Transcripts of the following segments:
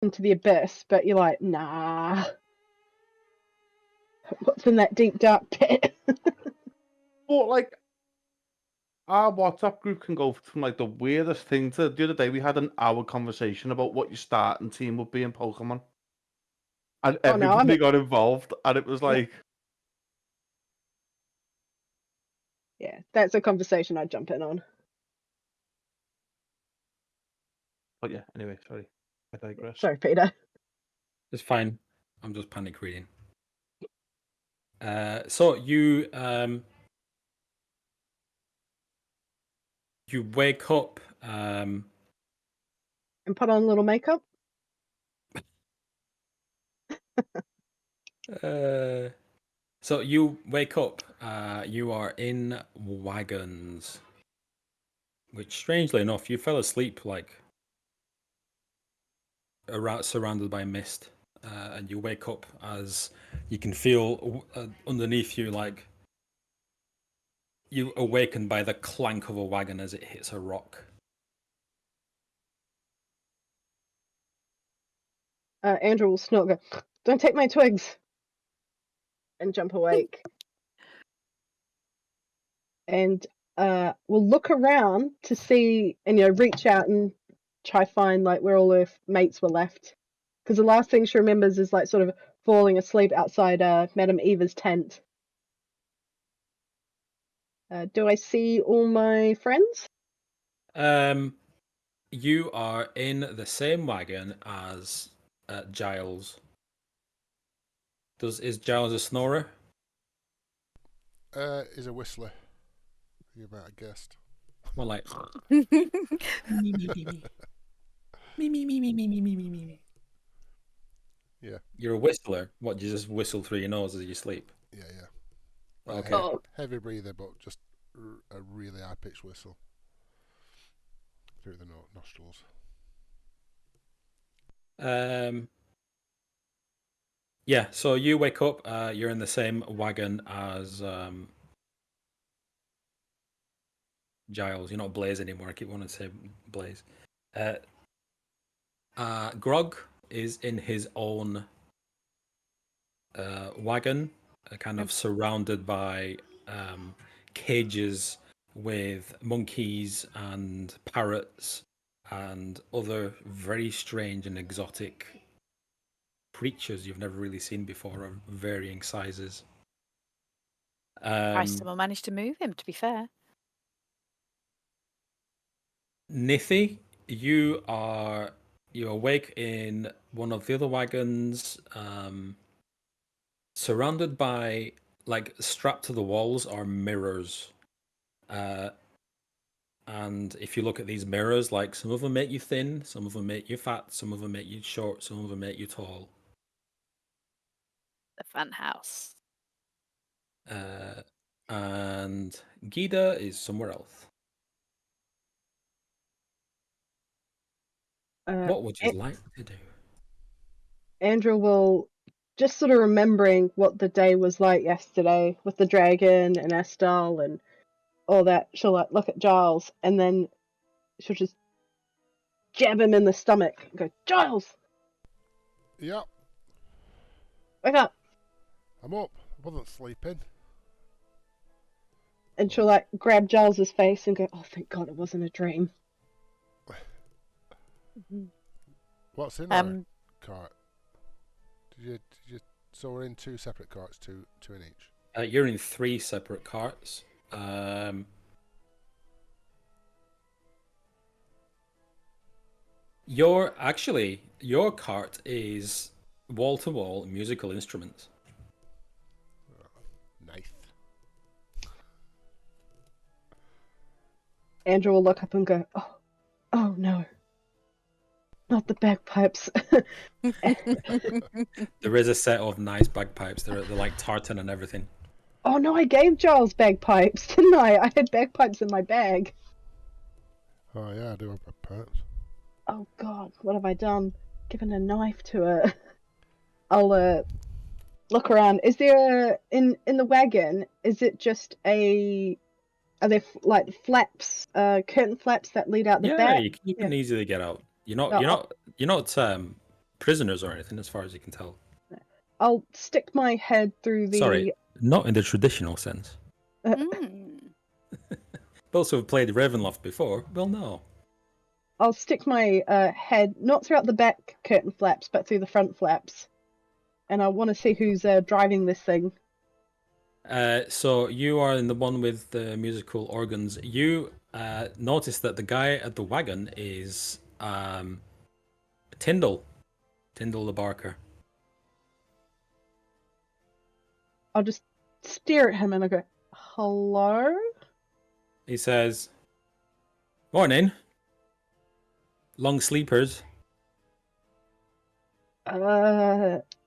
into the abyss, but you're like, nah. What's in that deep dark pit? But like, our WhatsApp group can go from like the weirdest thing to the other day. We had an hour conversation about what your starting team would be in Pokemon, and Oh no, everybody got involved, and it was like, yeah, that's a conversation I'd jump in on. but yeah. Anyway, sorry, I digress. Sorry, Peter. It's fine. I'm just panic reading. So you wake up. And put on a little makeup. So you wake up. You are in wagons, which, strangely enough, you fell asleep like around, surrounded by mist, and you wake up as you can feel underneath you, like you awakened by the clank of a wagon as it hits a rock. Andrew will snort, go, "Don't take my twigs," and jump awake. And we'll look around to see, and reach out and try find like where all her mates were left, because the last thing she remembers is like sort of falling asleep outside Madame Eva's tent. Do I see all my friends? You are in the same wagon as Giles. Is Giles a snorer? Is a whistler. You might have guessed. More like Me, me, me, me. Me, me, me, me, me, me, me, me, me. Yeah. You're a whistler. What, do you just whistle through your nose as you sleep? Yeah. Okay. Heavy breather, but just a really high pitched whistle through the nostrils. Yeah, so you wake up, you're in the same wagon as Giles. You're not Blaze anymore. I keep wanting to say Blaze. Grog is in his own wagon, kind of surrounded by cages with monkeys and parrots and other very strange and exotic creatures you've never really seen before of varying sizes. I still managed to move him, to be fair. Nithy, you awake in one of the other wagons, surrounded by, like, strapped to the walls are mirrors. And if you look at these mirrors, like, some of them make you thin, some of them make you fat, some of them make you short, some of them make you tall. The fun house. And Gida is somewhere else. What would you like to do? Andrew will, just sort of remembering what the day was like yesterday with the dragon and Estelle and all that, she'll like look at Giles and then she'll just jab him in the stomach and go, "Giles! Yep. Wake up!" I'm up. I wasn't sleeping. And she'll like grab Giles's face and go, "Oh, thank God it wasn't a dream." What's in our cart? Did you? So we're in two separate carts, two in each. You're in 3 separate carts. Your cart is wall-to-wall musical instruments. Nice. Andrew will look up and go, "Oh no, not the bagpipes." There is a set of nice bagpipes. They're like tartan and everything. Oh no, I gave Giles bagpipes, didn't I? I had bagpipes in my bag. Oh yeah, I do have bagpipes. Oh God, what have I done? Given a knife to her. I'll look around. Is there in the wagon? Is it just are there like flaps, curtain flaps that lead out the back? You can easily get out. You're not prisoners or anything, as far as you can tell. I'll stick my head through the. Sorry, not in the traditional sense. Those who have played Ravenloft before will know. I'll stick my head not throughout the back curtain flaps, but through the front flaps, and I want to see who's driving this thing. So you are in the one with the musical organs. You notice that the guy at the wagon is Tyndall the Barker. I'll just stare at him and I go, "Hello?" He says, "Morning. Long sleepers."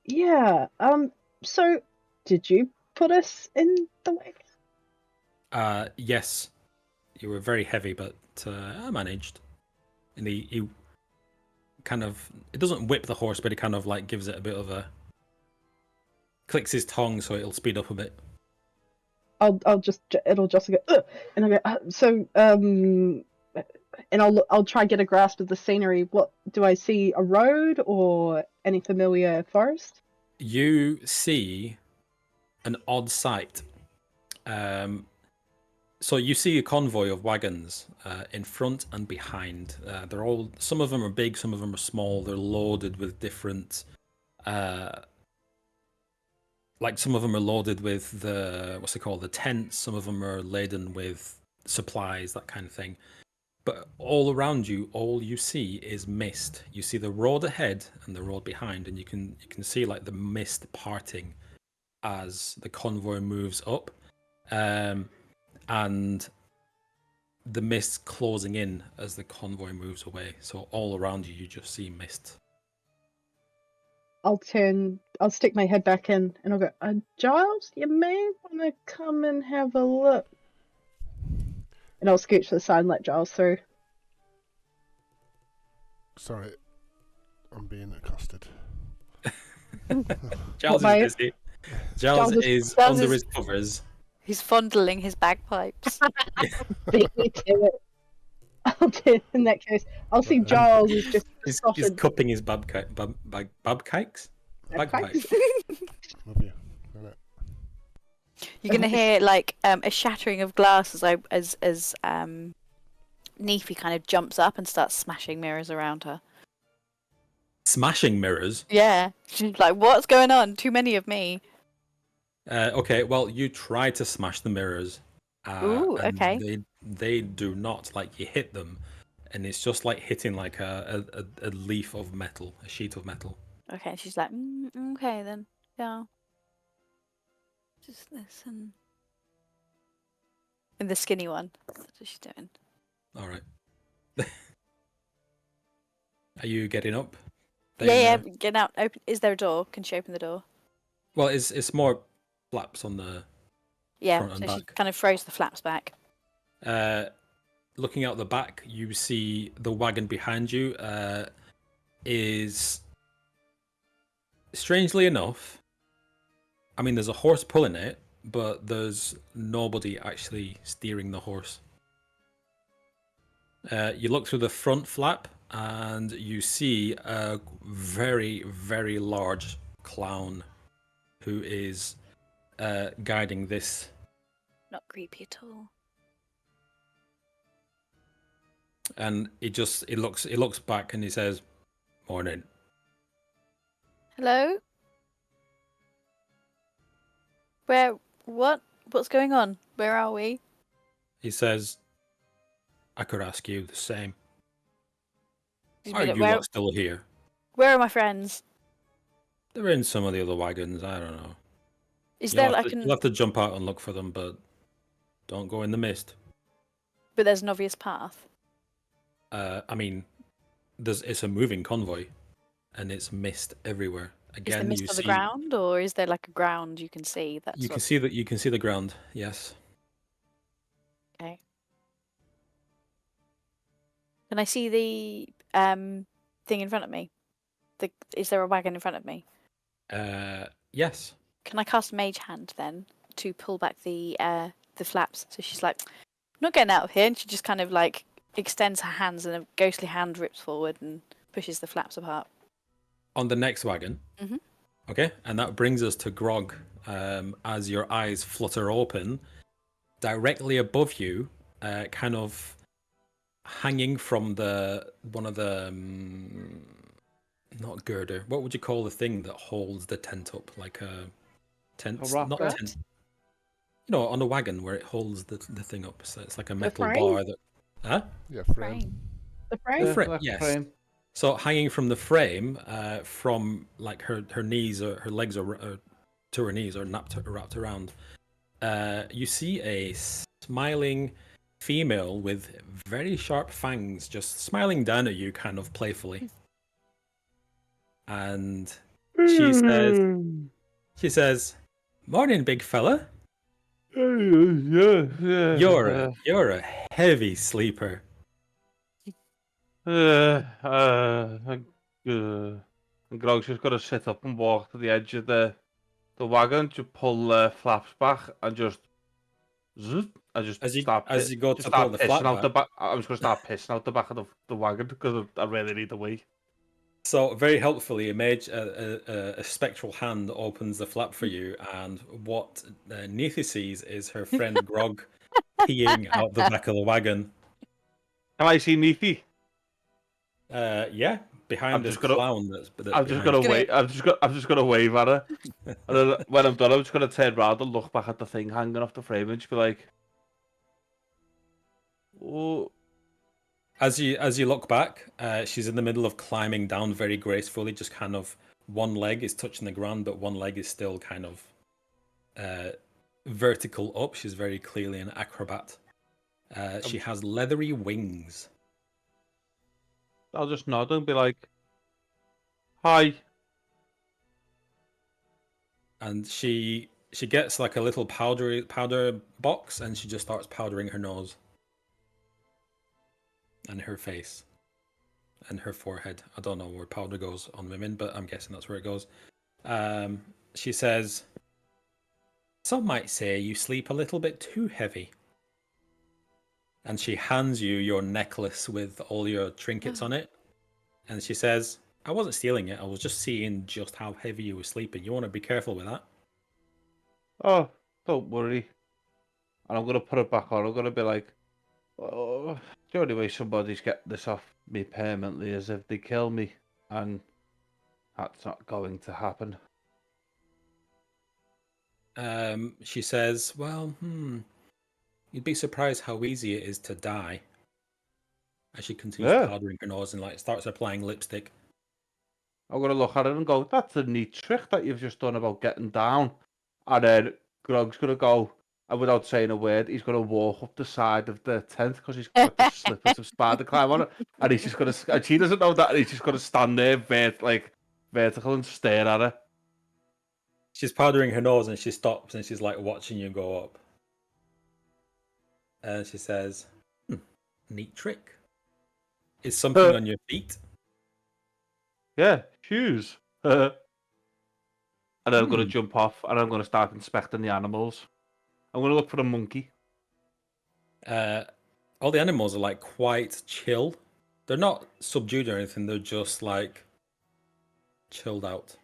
Yeah. So, did you put us in the wagon? Yes. You were very heavy, but I managed. And he kind of, it doesn't whip the horse, but he kind of like gives it a bit of a, clicks his tongue so it'll speed up a bit. It'll just go, ugh! And I go, and I'll try and get a grasp of the scenery. What do I see? A road or any familiar forest? You see an odd sight. So you see a convoy of wagons in front and behind. They're all, some of them are big, some of them are small. They're loaded with different, like some of them are loaded with the, what's it called, the tents. Some of them are laden with supplies, that kind of thing. But all around you, all you see is mist. You see the road ahead and the road behind, and you can see like the mist parting as the convoy moves up, and the mist closing in as the convoy moves away. So all around you, you just see mist. I'll stick my head back in and I'll go, Giles, you may want to come and have a look. And I'll scooch to the side and let Giles through. Sorry, I'm being accosted. Giles is busy. Giles is under his covers. He's fondling his bagpipes. Beat me to it. I'll do it in that case. I'll see Giles is just he's cupping his bagpipes. Bagpipes. Love you. You're gonna hear like a shattering of glass as Neefy kind of jumps up and starts smashing mirrors around her. Smashing mirrors? Yeah. She's like, what's going on? Too many of me. Okay, well, you try to smash the mirrors. Ooh, okay. They do not. Like, you hit them, and it's just like hitting like a leaf of metal, a sheet of metal. Okay, she's like, okay then. Yeah. Just listen. And the skinny one. That's what she's doing. All right. Are you getting up? Yeah, get out. Open. Is there a door? Can she open the door? Well, it's more flaps on the front and so back. she kind of throws the flaps back. Looking out the back, you see the wagon behind you is, strangely enough, I mean, there's a horse pulling it, but there's nobody actually steering the horse. You look through the front flap, and you see a very, very large clown who is guiding this. Not creepy at all. And he looks back and he says, "Morning." Hello? What's going on? Where are we? He says, "I could ask you the same. Are Minute, you lot still here?" Where are my friends? They're in some of the other wagons. I don't know. You'll have to jump out and look for them, but don't go in the mist. But there's an obvious path. I mean, it's a moving convoy, and it's mist everywhere. Again, is the mist on the ground, or is there like a ground you can see? You can see that. You can see the ground. Yes. Okay. Can I see the thing in front of me? Is there a wagon in front of me? Yes. Can I cast Mage Hand then to pull back the flaps? So she's like, "I'm not getting out of here," and she just kind of like extends her hands, and a ghostly hand rips forward and pushes the flaps apart. on the next wagon. Mhm. Okay, and that brings us to Grog. As your eyes flutter open, directly above you, kind of hanging from one of the not girder. What would you call the thing that holds the tent up, like a tent? A Not rocker? tent. You know, on a wagon where it holds the thing up. So it's like a metal frame? bar that. Huh? Yeah, frame. The The frame? frame. like Yes. frame. So hanging from the frame, from like her knees or her legs or to her knees or wrapped around, you see a smiling female with very sharp fangs, just smiling down at you, kind of playfully. And she says, "Morning, big fella. Yeah. You're a heavy sleeper." And Grog's just got to sit up and walk to the edge of the wagon, to pull flaps back and just zoop, and just As you start as you go just to pull start the pissing flap out back. the back. I'm just gonna start pissing out the back of the wagon because I really need a wee. So very helpfully, a spectral hand opens the flap for you, and what Nethi sees is her friend Grog peeing out the back of the wagon. Can I see Nefi? Yeah, behind I'm this just gonna- clown that's I'm just behind gonna you. wait. I'm just gonna wave at her, and then when I'm done, I'm just gonna turn around and look back at the thing hanging off the frame and just be like, "Oh." As you look back, she's in the middle of climbing down very gracefully. Just kind of one leg is touching the ground, but one leg is still kind of vertical up. She's very clearly an acrobat. She has leathery wings. I'll just nod and be like, "Hi." And she gets like a little powder box, and she just starts powdering her nose and her face and her forehead. I don't know where powder goes on women, but I'm guessing that's where it goes. She says, "Some might say you sleep a little bit too heavy." And she hands you your necklace with all your trinkets on it. And she says, "I wasn't stealing it. I was just seeing just how heavy you were sleeping. You want to be careful with that." "Oh, don't worry." And I'm gonna put it back on. I'm gonna be like, "Oh, the only way somebody's getting this off me permanently is if they kill me, and that's not going to happen." She says, "Well, you'd be surprised how easy it is to die." As she continues Yeah. powdering her nose and like starts applying lipstick. I'm gonna look at it and go, "That's a neat trick that you've just done about getting down." And then Grog's gonna go, and without saying a word, he's gonna walk up the side of the tent because he's got the slippers of spider climb on it, and he's just gonna. And she doesn't know that, and he's just gonna stand there, vertical, and stare at her. She's powdering her nose and she stops and she's like watching you go up. And she says, "Neat trick. Is something on your feet?" Yeah, shoes. And then I'm gonna jump off, and I'm gonna start inspecting the animals. I'm gonna look for a monkey. All the animals are like quite chill. They're not subdued or anything. They're just like chilled out.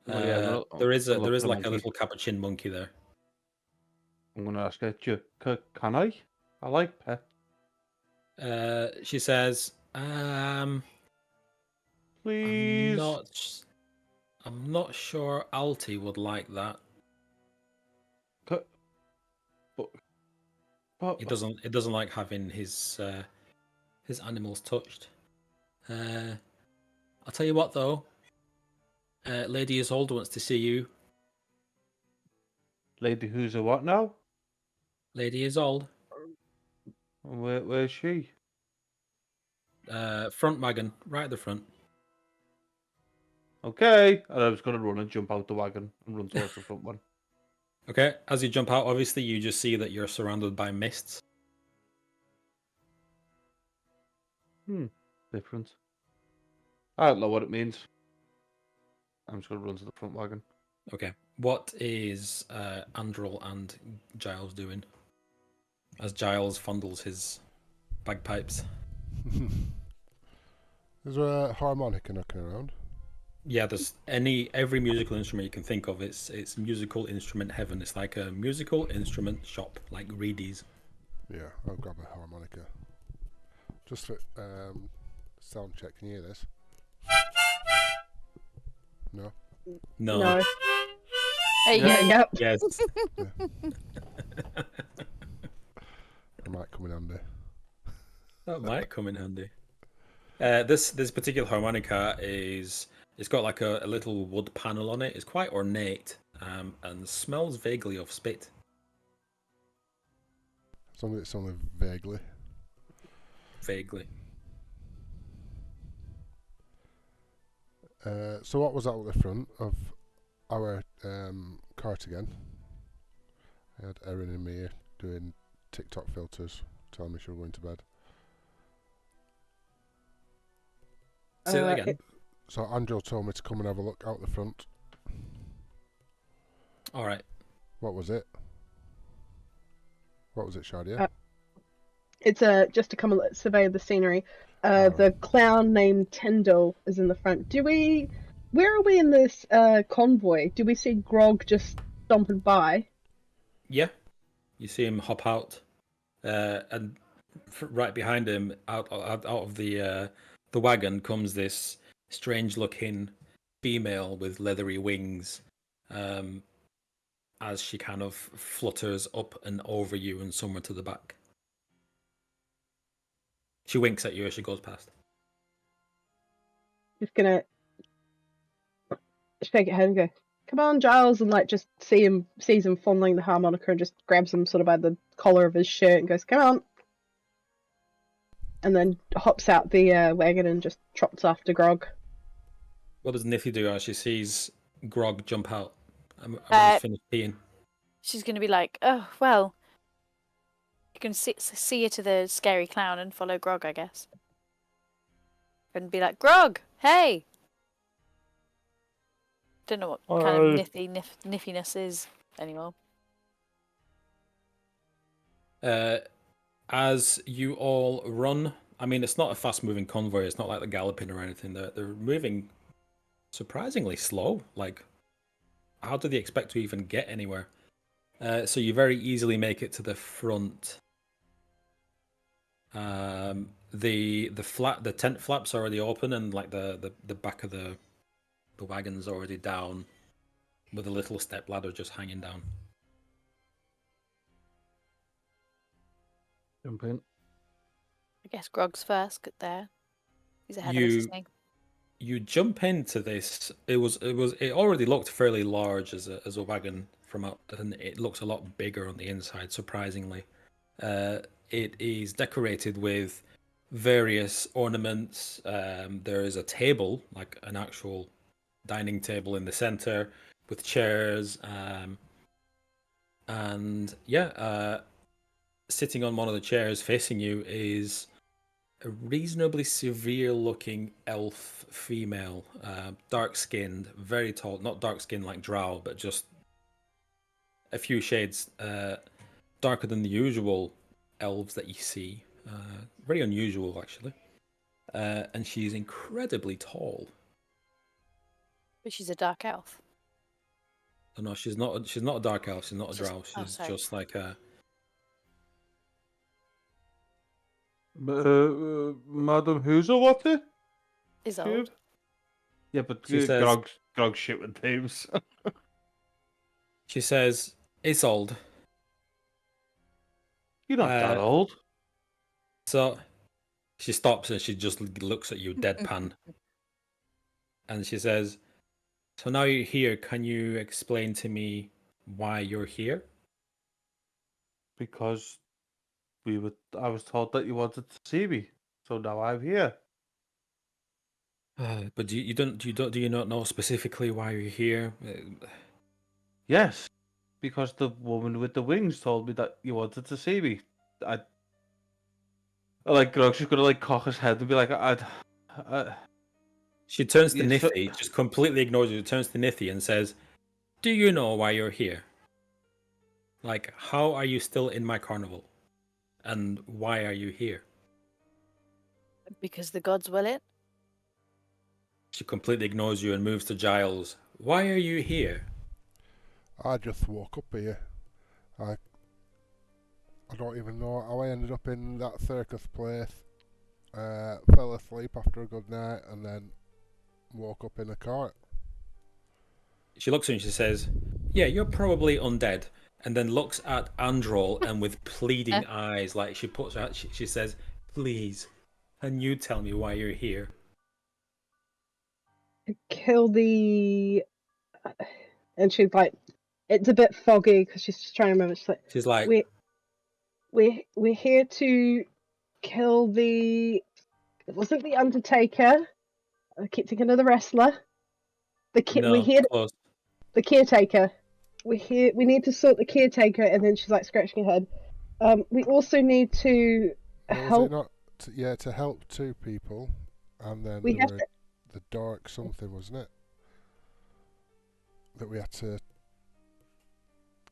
Oh, yeah, there is I'm gonna look like for a monkey. little capuchin monkey there. I'm gonna ask her, "Can I? I like pets." She says, Please. I'm not sure Alti would like that. But He doesn't like having his animals touched. I'll tell you what though. Lady Isolde wants to see you. Lady who's a what now? Lady Isolde. Where's she? Front wagon, right at the front. Okay. And I was gonna run and jump out the wagon and run towards the front one. Okay, as you jump out, obviously you just see that you're surrounded by mists. Different. I don't know what it means. I'm just gonna run to the front wagon. Okay, what is Andrel and Giles doing? As Giles fondles his bagpipes. There's a harmonica knocking around. Yeah, there's every musical instrument you can think of. It's musical instrument heaven. It's like a musical instrument shop, like Reedy's. Yeah, I'll grab a harmonica. Just for sound check. Can you hear this? No. No. Hey, Yeah. Yep. Yes. It might come in handy. That might come in handy. This particular harmonica it's got like a little wood panel on it. It's quite ornate, and smells vaguely of spit. It's only vaguely. Vaguely. So what was out the front of our cart again? I had Erin and Mia doing TikTok filters, telling me she was going to bed. Say that again. So Andrew told me to come and have a look out the front. All right. What was it? What was it, Shadia? It's just to come and survey the scenery. The clown named Tyndall is in the front. Where are we in this convoy? Do we see Grog just stomping by? Yeah. You see him hop out, and right behind him, out of the wagon, comes this strange-looking female with leathery wings, as she kind of flutters up and over you and somewhere to the back. She winks at you as she goes past. Just gonna shake her head and go, "Come on, Giles," and like just sees him fondling the harmonica and just grabs him sort of by the collar of his shirt and goes, "Come on," and then hops out the wagon and just trots after Grog. What does Nifty do as she sees Grog jump out? I'm just finished peeing. She's going to be like, "Oh well, you can see her to the scary clown and follow Grog, I guess." And be like, "Grog, hey!" Don't know what kind of niffiness is anymore. As you all run, I mean, it's not a fast-moving convoy. It's not like they're galloping or anything. They're moving surprisingly slow. Like, how do they expect to even get anywhere? So you very easily make it to the front. The tent flaps are already open, and like the back of the wagon's already down, with a little step ladder just hanging down. Jump in. I guess Grog's first there. He's ahead of us, isn't he? You jump into this. It already looked fairly large as a wagon from up, and it looks a lot bigger on the inside, surprisingly. It is decorated with various ornaments. There is a table, like an actual dining table in the center, with chairs. And yeah, sitting on one of the chairs facing you is a reasonably severe-looking elf female, dark-skinned, very tall. Not dark-skinned like Drow, but just a few shades darker than the usual elves that you see. Very unusual, actually. And she's incredibly tall. But she's a dark elf. Oh, no, she's not. She's not a dark elf. She's not a Drow. She's sorry. just like a. Madam who's or what? Is old. Yeah, but She says- Grog's shit with names. She says, "It's old." You're not that old. So she stops and she just looks at you deadpan. And she says, "So now you're here, can you explain to me why you're here?" Because I was told that you wanted to see me, so now I'm here. But do you not know specifically why you're here? Yes, because the woman with the wings told me that you wanted to see me. I like Grog's just gonna like cock his head and be like, She turns to Yeah, so- Nifty, just completely ignores you, turns to Nifty and says, "Do you know why you're here? Like, how are you still in my carnival? And why are you here?" Because the gods will it. She completely ignores you and moves to Giles. Why are you here? I just woke up here. I don't even know how I ended up in that circus place. Fell asleep after a good night and then woke up in a cart. She looks at you and she says, yeah, you're probably undead. And then looks at Androl and with pleading eyes, like she puts out, she says, please, can you tell me why you're here? Kill the. And she's like, it's a bit foggy because she's just trying to remember. She's like, we're here to kill the. It wasn't the Undertaker. I keep thinking of the wrestler. no, we're here. close. The caretaker. We're here. We need to sort the caretaker. And then she's like scratching her head. We also need to help. Was it not? To help two people, and then We have to. the dark something, wasn't it? That we had to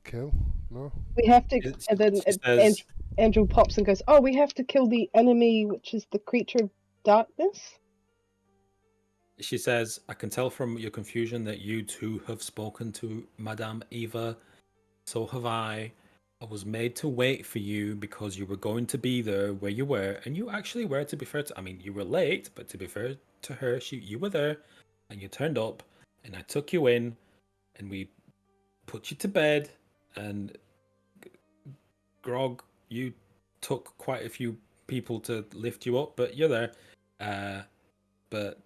kill? No? We have to. It's- And then she says- Andrew pops and goes, "Oh, we have to kill the enemy, which is the creature of darkness." She says, I can tell from your confusion that you too have spoken to Madame Eva. So have I. I was made to wait for you because you were going to be there where you were. And you actually were, to be fair to... I mean, you were late, but to be fair to her, you were there. And you turned up. And I took you in. And we put you to bed. And Grog, you took quite a few people to lift you up. But you're there. But...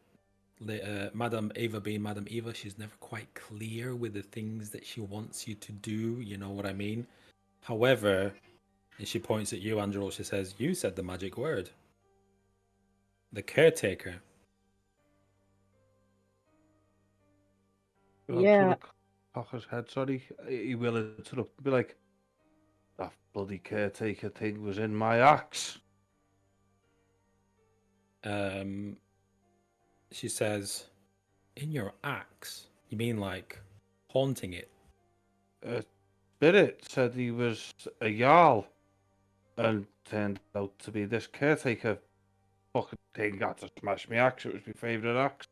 Madame Eva being Madame Eva, she's never quite clear with the things that she wants you to do, you know what I mean? However, and she points at you, Andrew, she says, you said the magic word. The caretaker. Yeah. Cock his head, sorry. He will interrupt. Be like, that bloody caretaker thing was in my axe. She says, in your axe? You mean like haunting it? Spirit said he was a Jarl and turned out to be this caretaker fucking thing. Got to smash my axe. It was my favourite axe.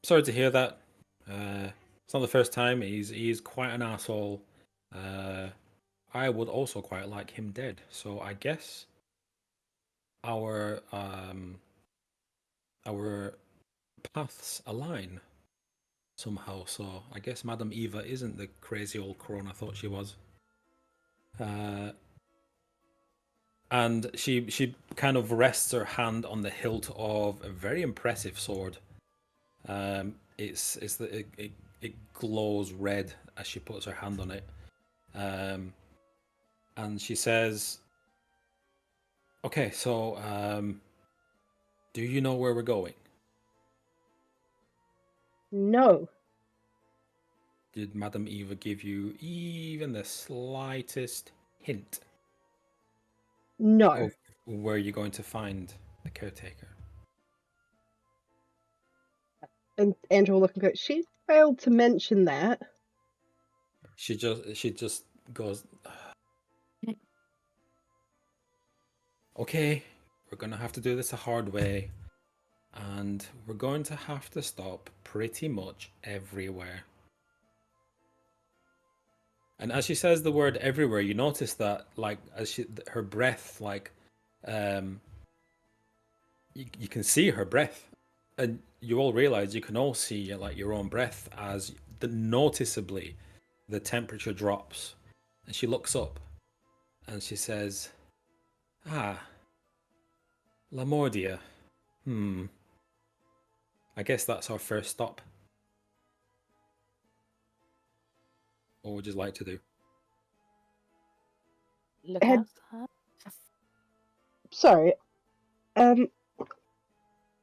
Sorry to hear that. It's not the first time. He's quite an asshole. I would also quite like him dead. So I guess our paths align somehow. So I guess Madame Eva isn't the crazy old crone I thought she was. And she kind of rests her hand on the hilt of a very impressive sword. It glows red as she puts her hand on it. And she says, okay, so do you know where we're going? No. Did Madame Eva give you even the slightest hint No. of where you're going to find the caretaker? And Andrew will look and go, she failed to mention that. She just goes, okay, we're gonna have to do this a hard way, and we're going to have to stop pretty much everywhere. And as she says the word everywhere, you notice that, like, her breath, like, you can see her breath, and you all realize you can all see like your own breath as noticeably the temperature drops, and she looks up, and she says, "Ah, Lamordia. I guess that's our first stop. What would you like to do?" Look Had- outside. Sorry.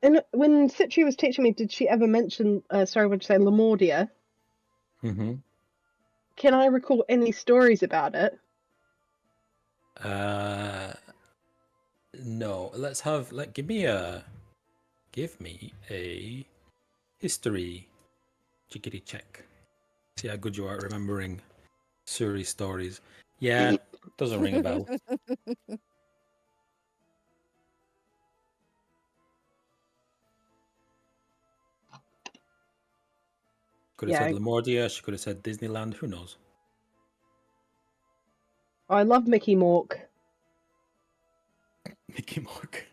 And when Citri was teaching me, did she ever mention, sorry, what did you say, Lamordia? Mm-hmm. Can I recall any stories about it? No. Give me a history jiggity check. See how good you are at remembering Suri stories. Yeah, doesn't ring a bell. Could have Yeah. said Lamordia. She could have said Disneyland. Who knows? I love Mickey Mork. Mickey Mork.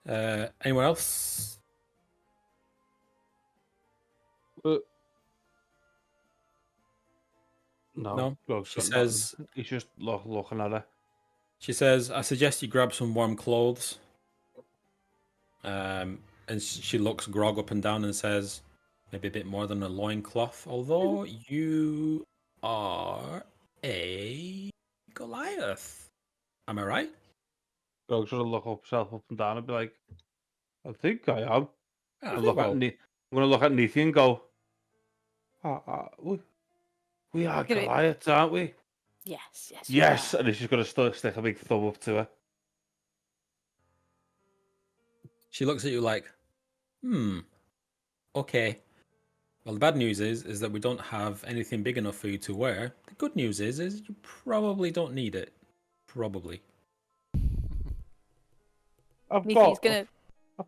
Anyone else? No. No? Grog's She got nothing. says, He's just looking at her. she says, I suggest you grab some warm clothes. And she looks Grog up and down and says, maybe a bit more than a loincloth, although you are a Goliath. Am I right? Grog's gonna look himself up and down and be like, I think I am. Yeah, I'm gonna look at Nethi and go, we are Gonna be- Goliaths, aren't we? Yes, yes. Yes, you are. and he's just gonna stick a big thumb up to her. She looks at you like, okay. Well, the bad news is that we don't have anything big enough for you to wear. The good news is you probably don't need it. Probably. I've Neithy's got a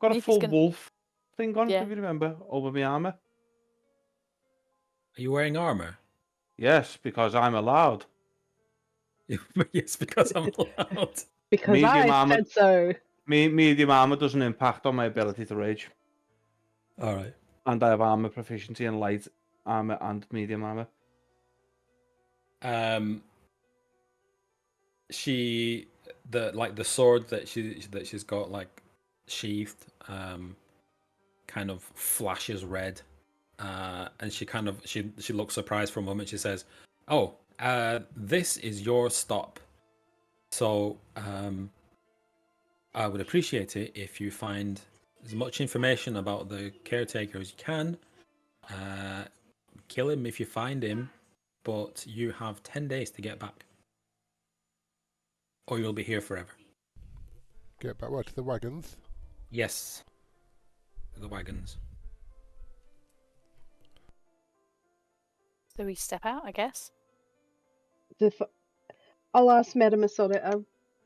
Neithy's full gonna- wolf thing on, Yeah. if you remember, over my armor. Are you wearing armor? Yes, because I'm allowed. Yes, because I'm allowed. Because Medium I armor. said so. Medium armor doesn't impact on my ability to rage. All right. And I have armor proficiency in light armor and medium armor. The sword that she's got like sheathed, kind of flashes red, and she looks surprised for a moment. She says, "Oh, this is your stop. So I would appreciate it if you find as much information about the caretaker as you can. Kill him if you find him, but you have 10 days to get back. Or you'll be here forever." Get back to the wagons. Yes. The wagons. So we step out, I guess. I'll ask Madame Isolde,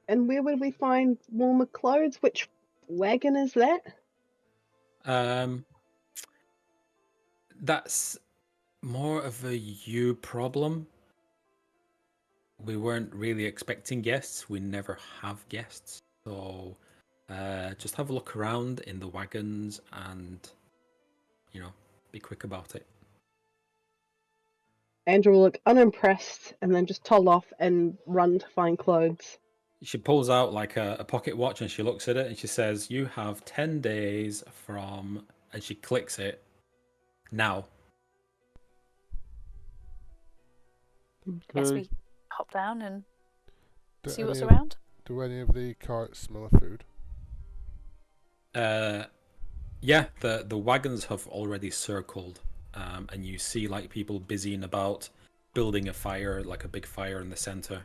and where would we find warmer clothes? Which wagon is that? That's more of a you problem. We weren't really expecting guests. We never have guests. So just have a look around in the wagons and, be quick about it. Andrew will look unimpressed and then just toddle off and run to find clothes. She pulls out like a pocket watch and she looks at it and she says, "You have 10 days from," and she clicks it, "now." Guess we hop down and Do see what's any of- around. Do any of the carts smell of food? Yeah, the wagons have already circled, and you see like people busying about building a fire, like a big fire in the center.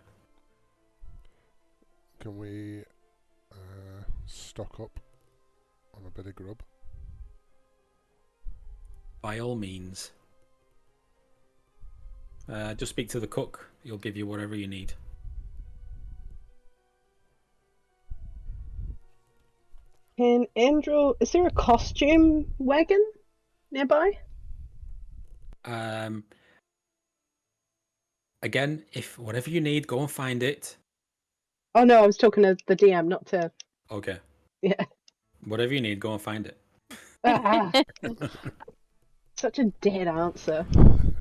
Can we stock up on a bit of grub? By all means. Just speak to the cook. He'll give you whatever you need. And Andrew, is there a costume wagon nearby? Again, if whatever you need, go and find it. Oh no, I was talking to the DM, not to. Okay. Yeah. Whatever you need, go and find it. Ah, such a dead answer.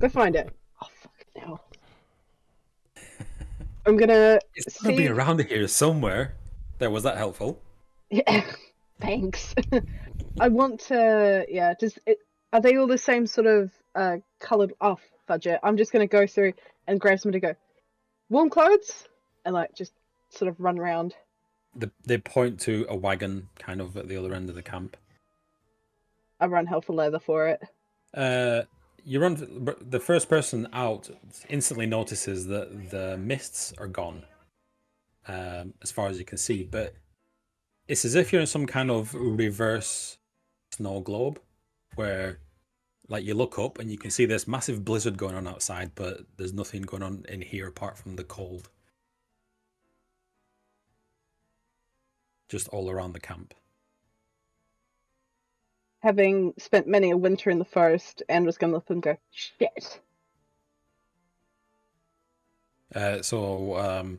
Go find it. Oh fuck no. I'm gonna It's gonna see. be around here somewhere. There, was that helpful? Yeah. Thanks. I want to. Yeah. Are they all the same sort of coloured? Oh, fudge it. I'm just gonna go through and grab somebody. Go. Warm clothes, and like just sort of run around. They point to a wagon kind of at the other end of the camp. I run hell for leather for it. You run. The first person out instantly notices that the mists are gone, as far as you can see. But it's as if you're in some kind of reverse snow globe, where, like, you look up and you can see this massive blizzard going on outside, but there's nothing going on in here apart from the cold. just all around the camp. Having spent many a winter in the forest, Andrew's going to look and go, shit. So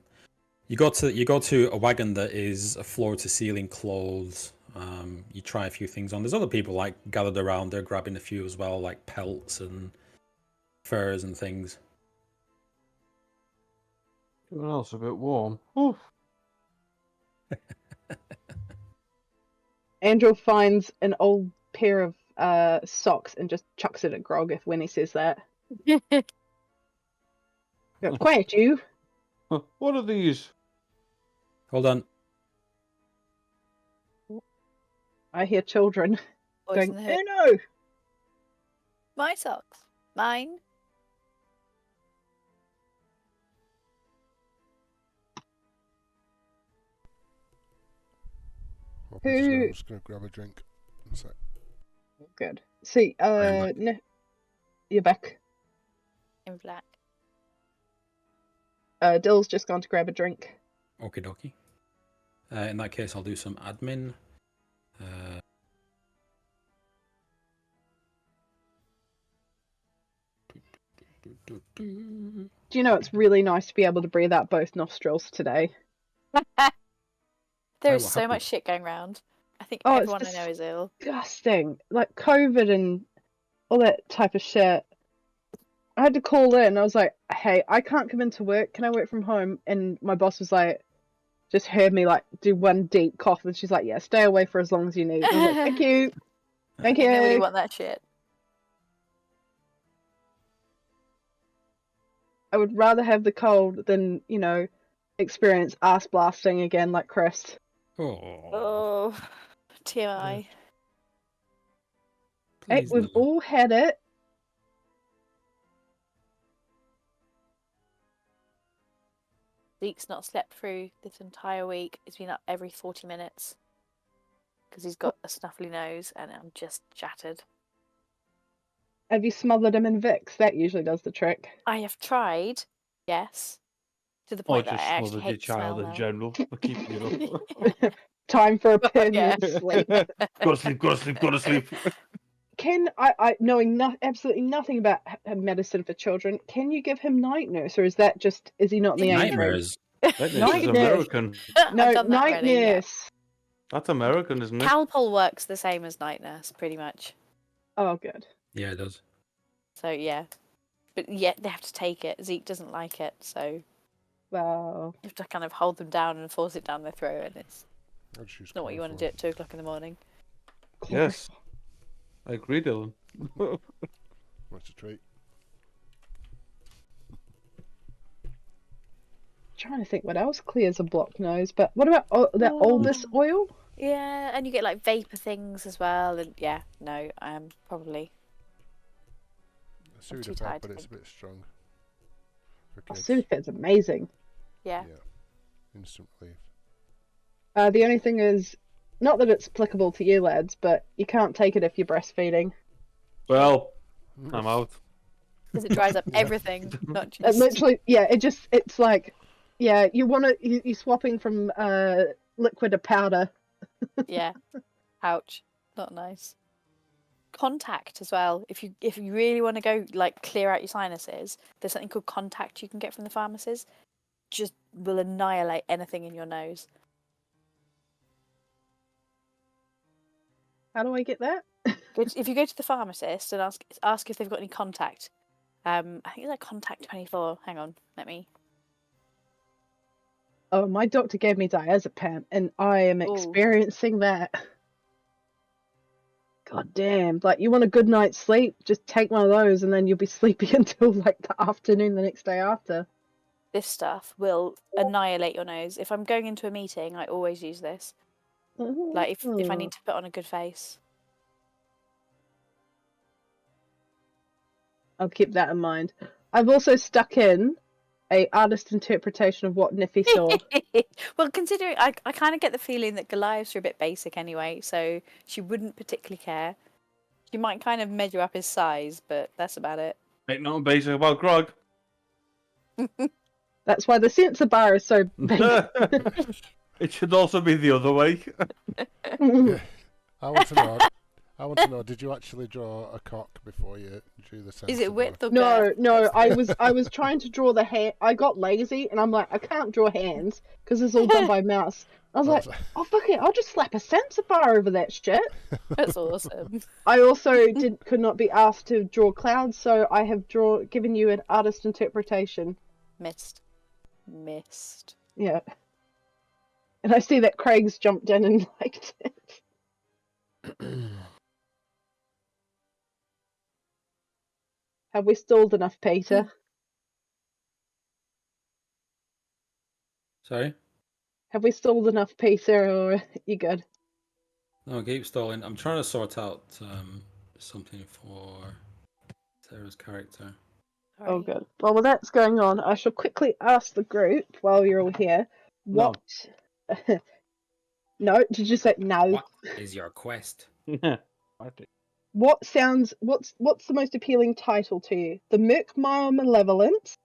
you go to a wagon that is a floor to ceiling clothes. You try a few things on. There's other people like gathered around. They're grabbing a few as well, like pelts and furs and things. Everyone else a bit warm. Oof. Andrew finds an old pair of socks and just chucks it at Grog when he says that. Go, quiet, you. What are these? Hold on. I hear children Boys going, in the hood. oh no! My socks. Mine. Who- I'm just going to grab a drink. One sec. Good. See, back. you're back. In black. Dill's just gone to grab a drink. Okie dokie. In that case, I'll do some admin. Do you know it's really nice to be able to breathe out both nostrils today? There Oh, is what so much happened? shit going round. I think Oh, it's everyone I just- know is ill. Disgusting. Like COVID and all that type of shit. I had to call in. I was like, hey, I can't come into work. Can I work from home? And my boss was like, just heard me like do one deep cough. And she's like, yeah, stay away for as long as you need. I was like, thank you. Thank I really you. want that shit. I would rather have the cold than, experience ass blasting again like Chris. Oh, Oh, TMI. Hey, please we've no. all had it. Zeke's not slept through this entire week. He's been up every 40 minutes because he's got a snuffly nose, and I'm just shattered. Have you smothered him in Vicks? That usually does the trick. I have tried, yes, to the Or point that just I actually smothered your hate the smell child in now. general for keeping you up. Time for a Oh, yeah. permanent sleep. Go to sleep, go to sleep, go to sleep. Can I knowing absolutely nothing about medicine for children, can you give him night nurse, or is he not in the age range? Nightmares. That Night is nurse. American. No, I've done that night already, yeah. nurse. That's American, isn't it? Calpol works the same as night nurse, pretty much. Oh, good. Yeah, it does. So yeah, but yet they have to take it. Zeke doesn't like it, so Wow. you have to kind of hold them down and force it down their throat, and it's I'll just use not what you want to do at 2 o'clock in the morning. Yes. I agree, Dylan. What's a treat? Trying to think what else clears a blocked nose, but what about that Oh. Aldous oil? Yeah, and you get like vapor things as well, and yeah, no, probably. A I'm too Sudafed, tired but to it's a think. bit strong. For Oh, kids. Sudafed's amazing. Yeah. Instant relief. The only thing is, not that it's applicable to you lads, but you can't take it if you're breastfeeding. Well, I'm out. Because it dries up Yeah. everything, not It just. literally, yeah, it's like, yeah, you're swapping from liquid to powder. Yeah. Ouch. Not nice. Contact as well. If you really want to go like clear out your sinuses, there's something called Contact you can get from the pharmacies. Just will annihilate anything in your nose. How do I get that? If you go to the pharmacist and ask if they've got any Contact. I think it's like Contact 24. Hang on, let me. Oh, my doctor gave me diazepam, and I am Ooh. experiencing that. God damn! Like, you want a good night's sleep? Just take one of those, and then you'll be sleepy until like the afternoon the next day after. This stuff will annihilate your nose. If I'm going into a meeting, I always use this. Like if I need to put on a good face. I'll keep that in mind. I've also stuck in a artist interpretation of what Niffy saw. Well, considering I kind of get the feeling that Goliaths are a bit basic anyway, so she wouldn't particularly care. She might kind of measure up his size, but that's about it. Ain't nothing basic about grog. That's why the sensor bar is so big. It should also be the other way. Yeah. I want to know. Did you actually draw a cock before you drew the sensible? Is it width or No, girth? no, That's I was trying to draw the hand. I got lazy, and I'm like, I can't draw hands because it's all done by mouse. I was like, oh fuck it, I'll just slap a sensibar over that shit. That's awesome. I also could not be asked to draw clouds, so I have given you an artist interpretation. Missed. Yeah. And I see that Craig's jumped in and liked it. Have we stalled enough, Peter? Sorry? Have we stalled enough, Peter, or are you good? No, keep stalling. I'm trying to sort out something for Sarah's character. Oh, good. Well, while that's going on, I shall quickly ask the group while you're all here. What? No, did you say no? What is your quest? What's the most appealing title to you? The Merkmire Malevolence,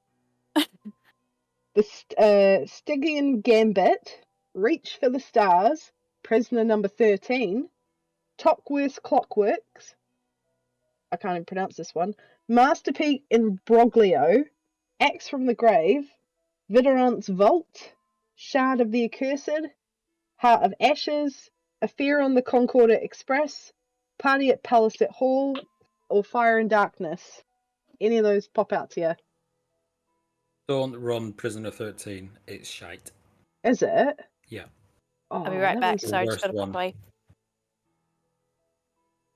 the Stygian Gambit, Reach for the Stars, Prisoner Number 13, Tockworth Clockworks, I can't even pronounce this one, Masterpiece in Broglio, Axe from the Grave, Vidorant's Vault, Shard of the Accursed, Heart of Ashes, Affair on the Concordia Express, Party at Palisade Hall, or Fire and Darkness. Any of those pop out to you? Don't run Prisoner 13. It's shite. Is it? Yeah. Oh, I'll be right back. the Sorry, I just worst got to pop one. away.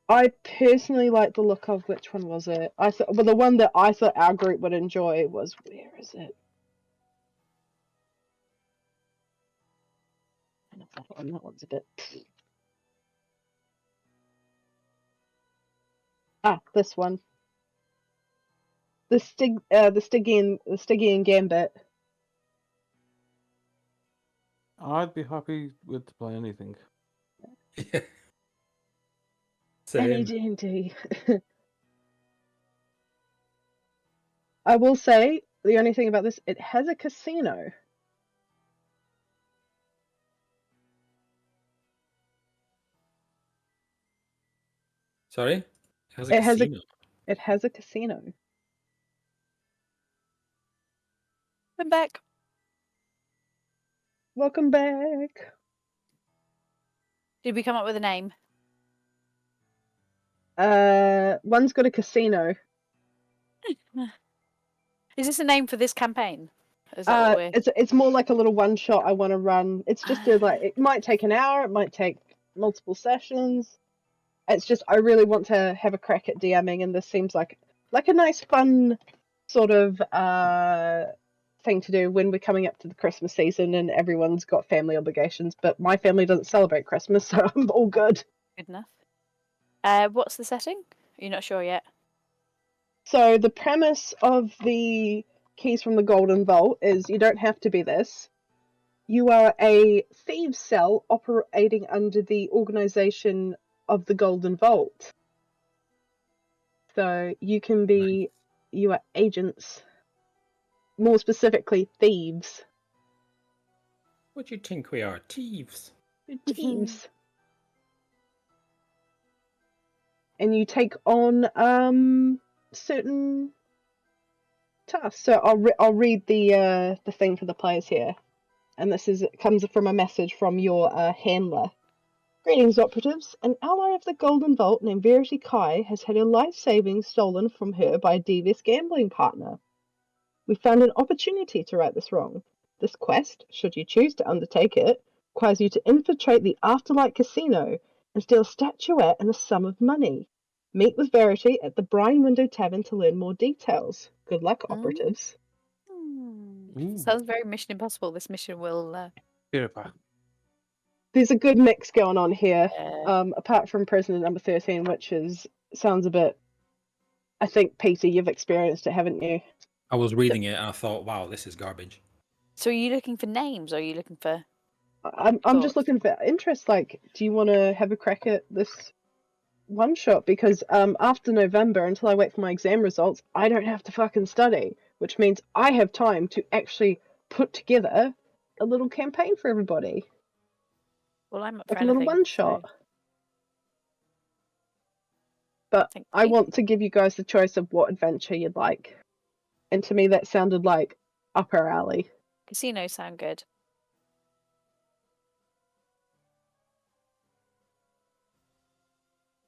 I personally like the look of which one was it? I thought, well, the one that I thought our group would enjoy was, where is it? That one's a bit. This one. The Stygian Gambit. I'd be happy with to play anything. Yeah. Any Same. D&D. I will say, the only thing about this, it has a casino. Sorry? It has a casino. It has a casino. I'm back. Welcome back. Did we come up with a name? One's got a casino. Is this a name for this campaign? Is that what we're... It's more like a little one shot I want to run. It's just it might take an hour, it might take multiple sessions. It's just I really want to have a crack at DMing, and this seems like a nice fun sort of thing to do when we're coming up to the Christmas season and everyone's got family obligations, but my family doesn't celebrate Christmas, so I'm all good. Good enough. What's the setting? You're not sure yet? So the premise of the Keys from the Golden Vault is you don't have to be this. You are a thieves' cell operating under the organization of the Golden Vault. So you can be, you are agents, more specifically thieves. What do you think we are? Thieves. Thieves. And you take on certain tasks. So I'll read the thing for the players here, and it comes from a message from your handler. Greetings, operatives. An ally of the Golden Vault named Verity Kai has had her life savings stolen from her by a devious gambling partner. We found an opportunity to right this wrong. This quest, should you choose to undertake it, requires you to infiltrate the Afterlight Casino and steal a statuette and a sum of money. Meet with Verity at the Brine Window Tavern to learn more details. Good luck, operatives. Sounds very Mission Impossible. This mission will... There's a good mix going on here, Yeah. apart from Prisoner Number 13, which sounds a bit... I think, Peter, you've experienced it, haven't you? I was reading it and I thought, wow, this is garbage. So are you looking for names, or are you looking for... I'm just looking for interest. Like, do you want to have a crack at this one shot? Because after November, until I wait for my exam results, I don't have to fucking study, which means I have time to actually put together a little campaign for everybody. Well, I'm up for like a little anything, one shot. so But thank I you. want to give you guys the choice of what adventure you'd like. And to me, that sounded like up our alley. Casinos sound good.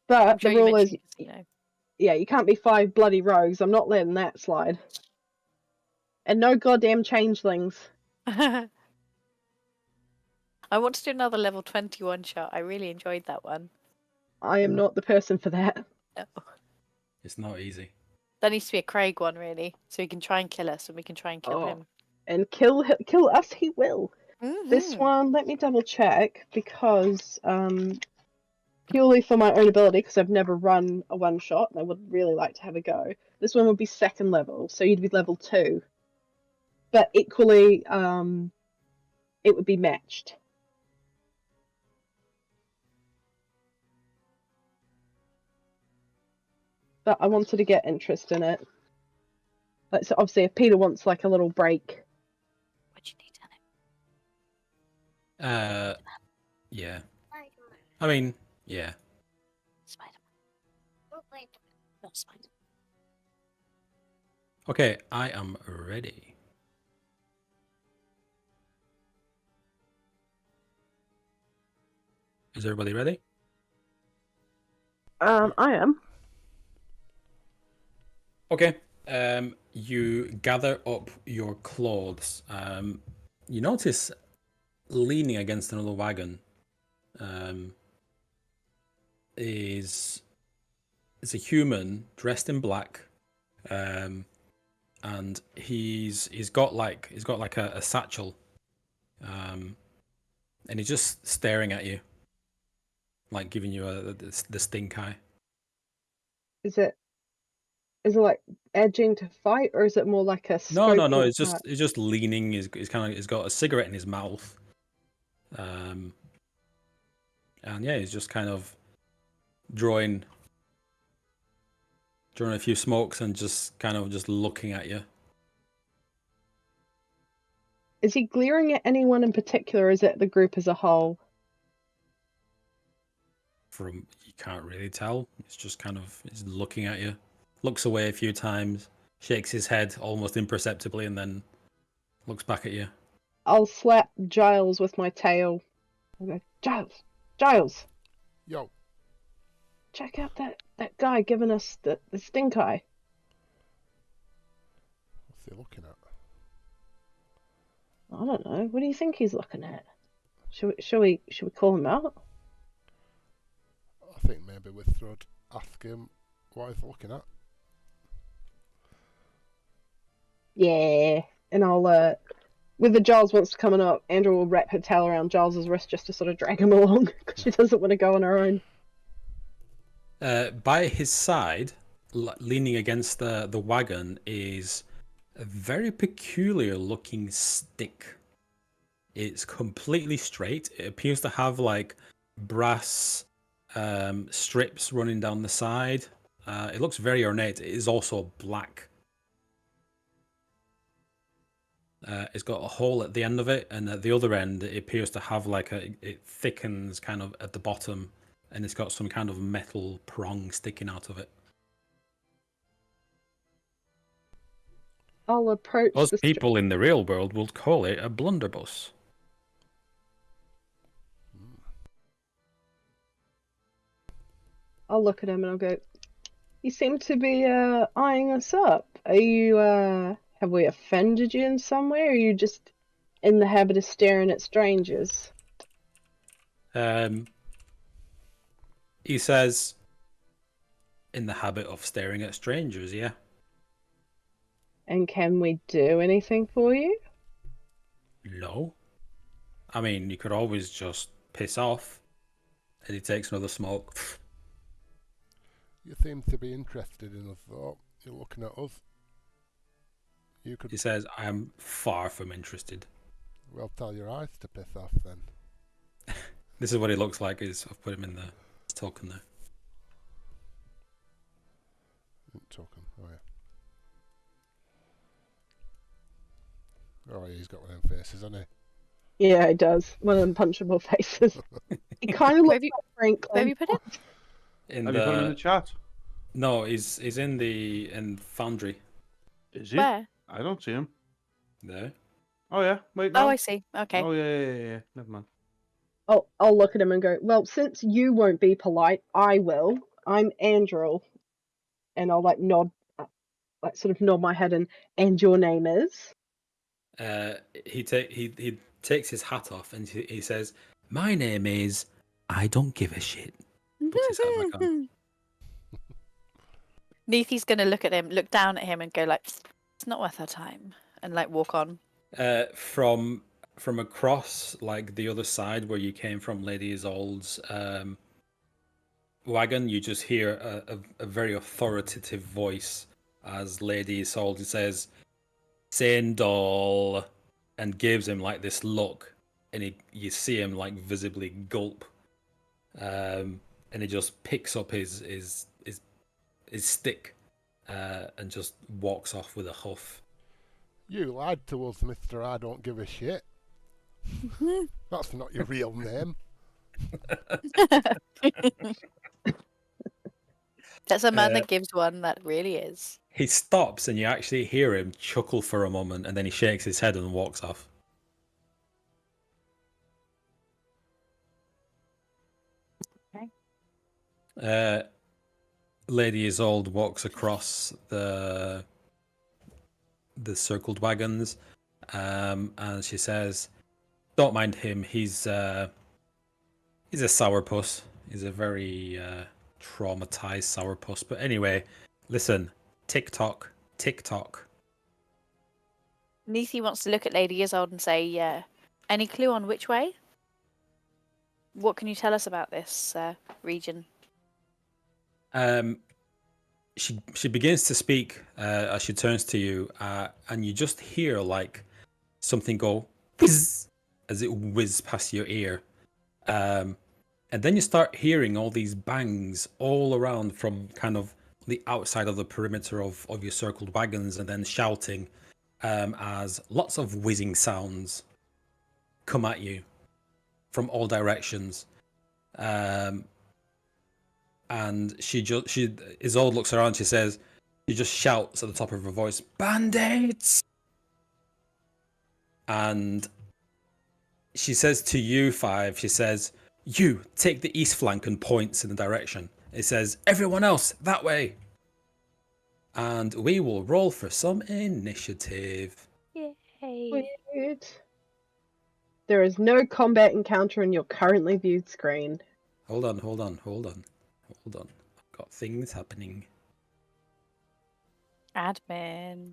I'm But sure the you rule is, mentioned casino. yeah, you can't be 5 bloody rogues. I'm not letting that slide. And no goddamn changelings. I want to do another level 21 shot. I really enjoyed that one. I am not the person for that. No. It's not easy. That needs to be a Craig one, really, so he can try and kill us, and we can try and kill him. And kill us he will. This one, let me double check, because purely for my own ability, because I've never run a one shot and I would really like to have a go. This one would be 2nd level, so you'd be level 2. But equally, it would be matched. But I wanted to get interest in it. Like, so obviously, if Peter wants like a little break, What do you need on him? Yeah. I mean, yeah. Spider-Man. Not Spider. Okay, I am ready. Is everybody ready? I am. Okay. You gather up your clothes. You notice leaning against another wagon is a human dressed in black, and he's got like a satchel, and he's just staring at you, like giving you the stink eye. Is it like edging to fight, or is it more like a scope? No. It's just leaning. He's got a cigarette in his mouth, and yeah, he's just kind of drawing a few smokes and just kind of just looking at you. Is he glaring at anyone in particular, or is it the group as a whole? From you can't really tell. It's just kind of he's looking at you, looks away a few times, shakes his head almost imperceptibly, and then looks back at you. I'll slap Giles with my tail. I'll go, Giles, Yo, check out that guy giving us the stink eye. what's he looking at? I don't know. What do you think he's looking at? Shall we call him out? I think maybe we should ask him what he's looking at. Yeah, and I'll with the Giles wants to come up, Andrew will wrap her tail around Giles's wrist just to sort of drag him along because she doesn't want to go on her own. By his side, leaning against the wagon, is a very peculiar looking stick. It's completely straight. It appears to have like brass strips running down the side. It looks very ornate. It is also black. It's got a hole at the end of it, and at the other end, it appears to have like it thickens kind of at the bottom, and it's got some kind of metal prong sticking out of it. I'll approach Us the people in the real world would call it a blunderbuss. I'll look at him and I'll go, you seem to be eyeing us up. Are you have we offended you in some way, or are you just in the habit of staring at strangers? He says, in the habit of staring at strangers, yeah. And can we do anything for you? No. I mean, you could always just piss off. And he takes another smoke. You seem to be interested in us, though. You're looking at us. You could He says, I am far from interested. well tell your eyes to piss off then. This is what he looks like. I've put him in the token there. Token, oh yeah. Oh yeah, he's got one of them faces, hasn't he? Yeah, he does. One of them punchable faces. He kind of Where looks have you- like Franklin. Where have you put it? In Have you put him in the chat? No, he's in Foundry. Is he? Where? I don't see him. There. Oh yeah, wait, Oh, no. I see. Okay. Oh yeah. Never mind. I'll look at him and go, well, since you won't be polite, I will. I'm Andrew. And I'll like nod, like sort of nod my head and your name is? He takes his hat off and he says, "My name is I don't give a shit." Puts his hat back on. Neethy's gonna look at him, look down at him, and go like, "It's not worth our time," and like walk on. From across like the other side where you came from, Lady Isolde's wagon, you just hear a very authoritative voice as Lady Isolde says, "Sindol," and gives him like this look, and you see him like visibly gulp, and he just picks up his stick and just walks off with a huff. You lied to us, Mr. I don't give a shit. That's not your real name. That's a man that gives one that really is. He stops, and you actually hear him chuckle for a moment, and then he shakes his head and walks off. Okay. Lady Isolde walks across the circled wagons, and she says, "Don't mind him. He's a sourpuss. He's a very traumatized sourpuss. But anyway, listen, tick-tock, tick-tock." Neethy wants to look at Lady Isolde and say, "Yeah, any clue on which way? What can you tell us about this region?" She begins to speak as she turns to you, and you just hear like something go whiz as it whizzes past your ear, and then you start hearing all these bangs all around from kind of the outside of the perimeter of your circled wagons, and then shouting as lots of whizzing sounds come at you from all directions. And Isolde looks around. She says, she just shouts at the top of her voice, "Bandits!" And she says to you, Five, she says, "You take the east flank," and points in the direction. It says, "Everyone else that way." And we will roll for some initiative. Yay! Weird. There is no combat encounter in your currently viewed screen. Hold on. I've got things happening. Admin.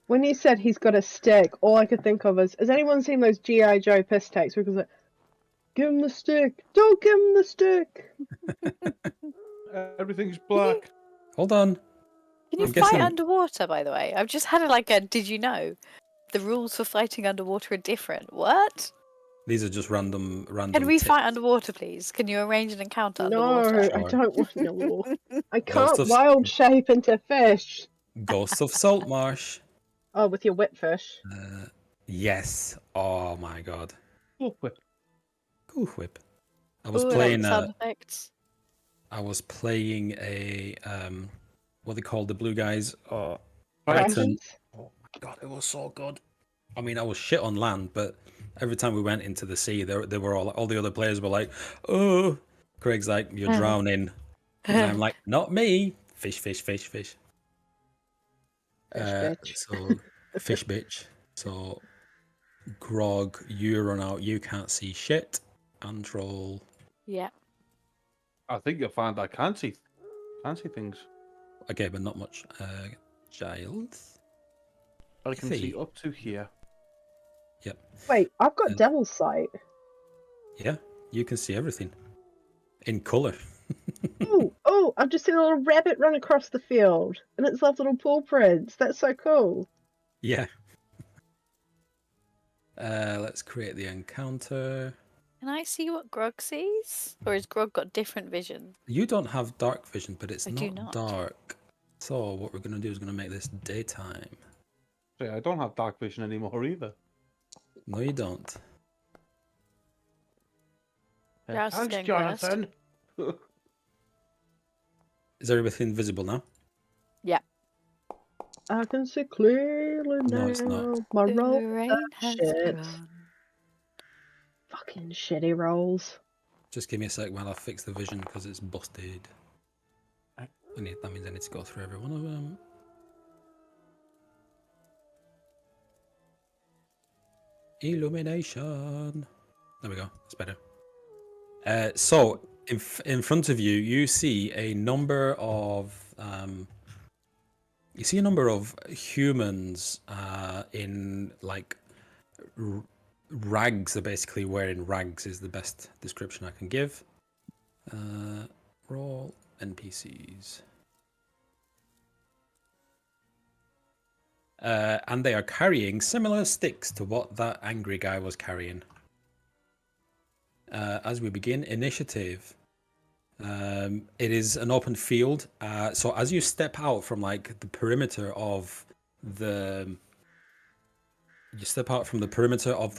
When you said he's got a stick, all I could think of is, has anyone seen those G.I. Joe piss takes? Because like, give him the stick. Don't give him the stick. Everything's black. Hold on. Can you I'm fight guessing- underwater, by the way? I've just had a did you know? The rules for fighting underwater are different. What? These are just random. Can we tips. fight underwater, please? Can you arrange an encounter No, underwater? I don't want no. I Ghost can't of- wild shape into fish. Ghosts of Saltmarsh. Oh, with your whipfish. Yes. Oh my god. Oh, wait. Cool whip. I was Ooh, I like playing. the sound effects. I was playing a what they call the blue guys. Right. Brighton. Oh my god, it was so good. I mean, I was shit on land, but every time we went into the sea, they were all the other players were like, "Oh," Craig's like, "You're drowning," and I'm like, "Not me." Fish. Fish bitch. So fish bitch. So Grog, you run out. You can't see shit. And roll. Yeah. I think you'll find I can see things. Okay, but not much. Giles. I can see up to here. Yep. Wait, I've got devil's sight. Yeah, you can see everything in color. Oh, I've just seen a little rabbit run across the field, and it's left little paw prints. That's so cool. Yeah. Let's create the encounter. Can I see what Grog sees? Or has Grog got different vision? You don't have dark vision, but it's I do not. dark. So what we're going to do is going to make this daytime. See, I don't have dark vision anymore either. No, you don't. Giles is Thanks, going Jonathan. Is everything visible now? I can see clearly now. No, it's not. My The roll rain has shit. gone. Fucking shitty rolls. Just give me a sec while I fix the vision because it's busted. That means I need to go through every one of them. Illumination. There we go. That's better. So in front of you, you see a number of humans in like rags. They're basically wearing rags. Is the best description I can give. Roll NPCs. And they are carrying similar sticks to what that angry guy was carrying. As we begin initiative, it is an open field. So as you step out from like the perimeter of the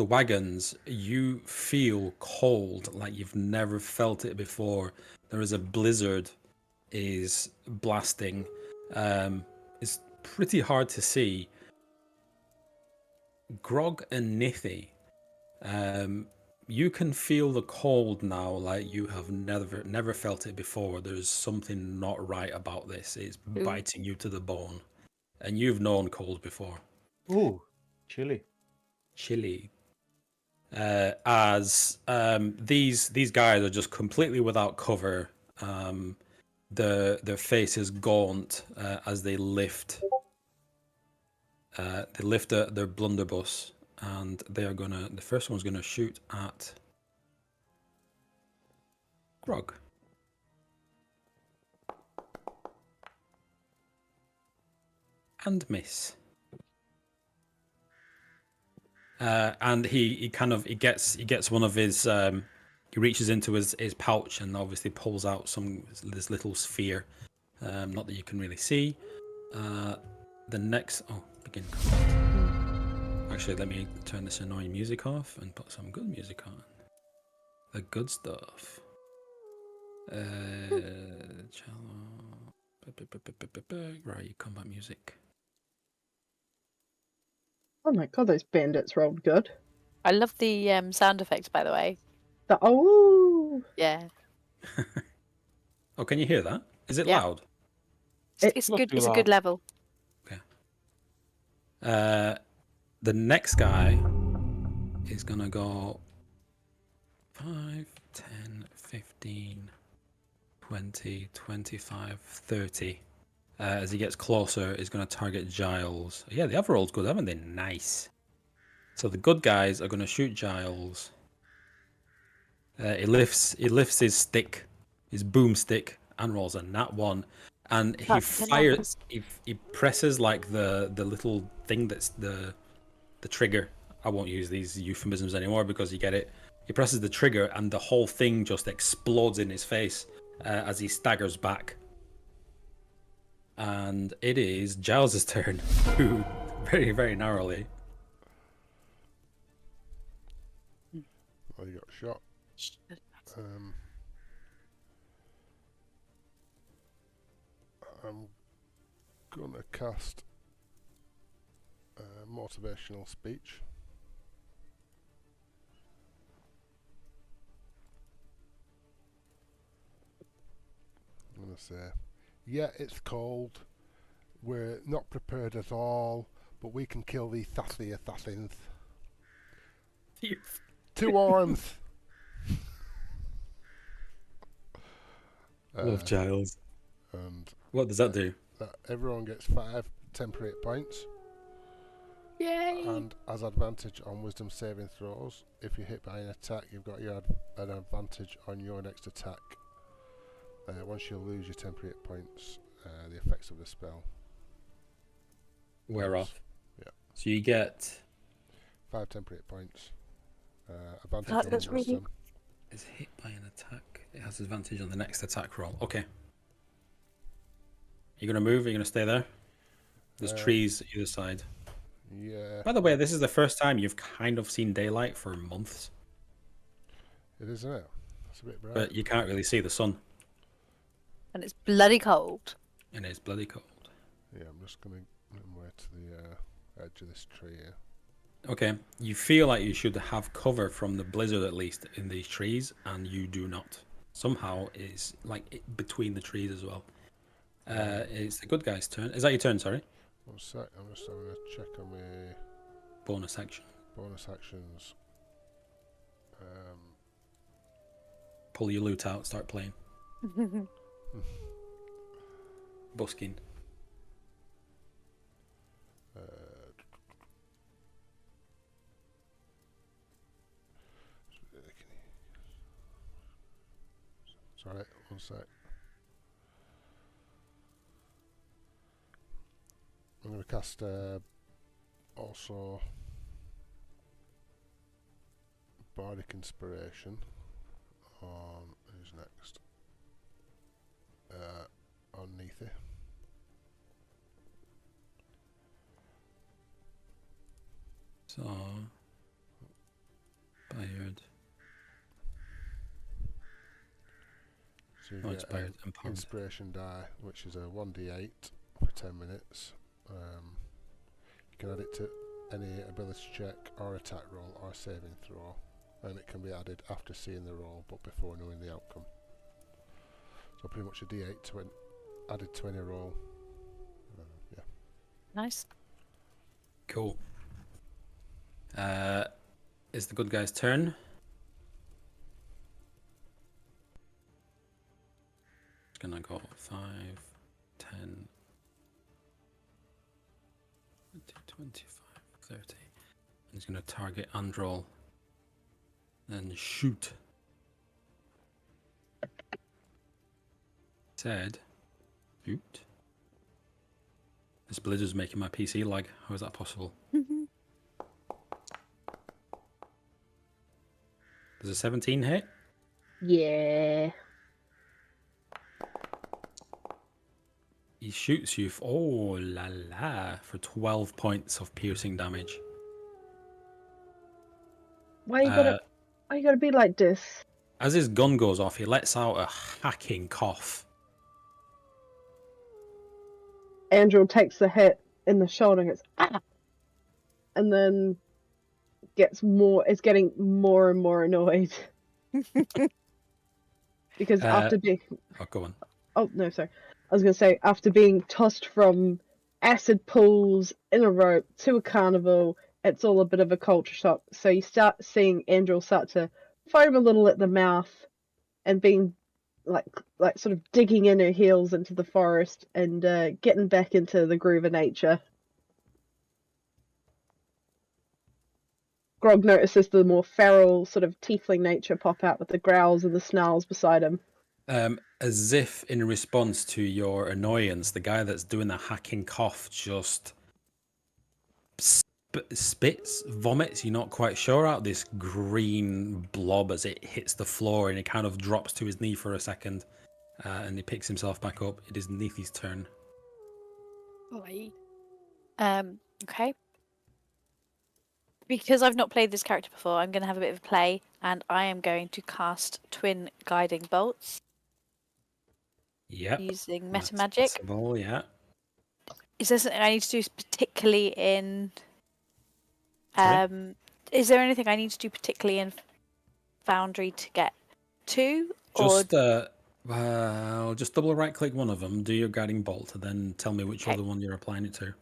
wagons, you feel cold like you've never felt it before. There is a blizzard is blasting. It's pretty hard to see. Grog and Nithy, you can feel the cold now like you have never felt it before. There's something not right about this. It's biting you to the bone. And you've known cold before. Ooh, chilly. As these guys are just completely without cover. Their faces gaunt as they lift their blunderbuss, and the first one's gonna shoot at Grog. And miss. And he gets one of his he reaches into his pouch and obviously pulls out this little sphere. Not that you can really see. The next begin combat. Actually, let me turn this annoying music off and put some good music on. The good stuff. Right, combat music. Oh my god, those bandits rolled good. I love the sound effects, by the way. Yeah. Oh, can you hear that? Is it Yeah. loud? It's good. It's a good level. Okay. The next guy is gonna go 5, 10, 15, 20, 25, 30. As he gets closer, he's going to target Giles. Yeah, the other roll's good, haven't they? Nice. So the good guys are going to shoot Giles. He lifts his stick, his boomstick, and rolls a nat 1. And he fires. He presses like the little thing that's the trigger. I won't use these euphemisms anymore because you get it. He presses the trigger, and the whole thing just explodes in his face as he staggers back. And it is Giles' turn, who very, very narrowly. Oh, you got shot. I'm gonna cast motivational speech. I'm gonna say, yeah, it's cold. We're not prepared at all, but we can kill these sassy assassins. 2 arms. Love Giles. And what does that do? Everyone gets 5 temporary hit points. Yay! And has advantage on wisdom saving throws. If you're hit by an attack, you've got an advantage on your next attack. Once you lose your temporary hit points, the effects of the spell wear off. Yeah. So you get 5 temporary hit points. Advantage on wisdom. Is hit by an attack. It has advantage on the next attack roll. Okay. You gonna move? Are you gonna stay there? There's trees either side. Yeah, By the way, this is the first time you've kind of seen daylight for months, it is, isn't it? It's a bit bright. but you can't really see the sun, And it's bloody cold. and it's bloody cold. Yeah, I'm just going to way to the edge of this tree here. Okay, you feel like you should have cover from the blizzard at least in these trees, and you do not. Somehow it's like between the trees as well. It's the good guy's turn. Is that your turn? Sorry. 1 sec, I'm just having a check on my Bonus action. bonus actions. Pull your loot out. Start playing. Busking. Sorry, 1 sec. I'm going to cast also Bardic Inspiration on who's next? On Neethi. So, Bayard. So you Oh, get inspired, an empowered. inspiration die, which is a 1d8 for 10 minutes. You can add it to any ability check or attack roll or saving throw, and it can be added after seeing the roll but before knowing the outcome. So pretty much a d8 added to any roll. Yeah. Nice. Cool. It's the good guy's turn. It's gonna go 5, 10, 20, 25, 30. And he's gonna target Androl and shoot. Said, shoot. This blizzard's making my PC lag. How is that possible? Does a 17 hit? Yeah. He shoots you for, oh la la, for 12 points of piercing damage. Why you gotta be like this? As his gun goes off, he lets out a hacking cough. Andrew takes the hit in the shoulder and goes, ah! And then is getting more and more annoyed. Because after being... Oh, go on. Oh, no, sorry. I was going to say, after being tossed from acid pools in a rope to a carnival, it's all a bit of a culture shock. So you start seeing Andrew start to foam a little at the mouth and being like sort of digging in her heels into the forest and getting back into the groove of nature. Grog notices the more feral sort of tiefling nature pop out with the growls and the snarls beside him. As if in response to your annoyance, the guy that's doing the hacking cough just spits, vomits, you're not quite sure, out this green blob as it hits the floor, and he kind of drops to his knee for a second, and he picks himself back up. It is Neethi's turn. Okay. Because I've not played this character before, I'm going to have a bit of a play, and I am going to cast Twin Guiding Bolts. Yep. Using That's meta magic. possible, yeah. Is there something I need to do particularly in? Sorry? Is there anything I need to do particularly in Foundry to get to? Just just double right click one of them, do your guiding bolt, and then tell me which other one you're applying it to.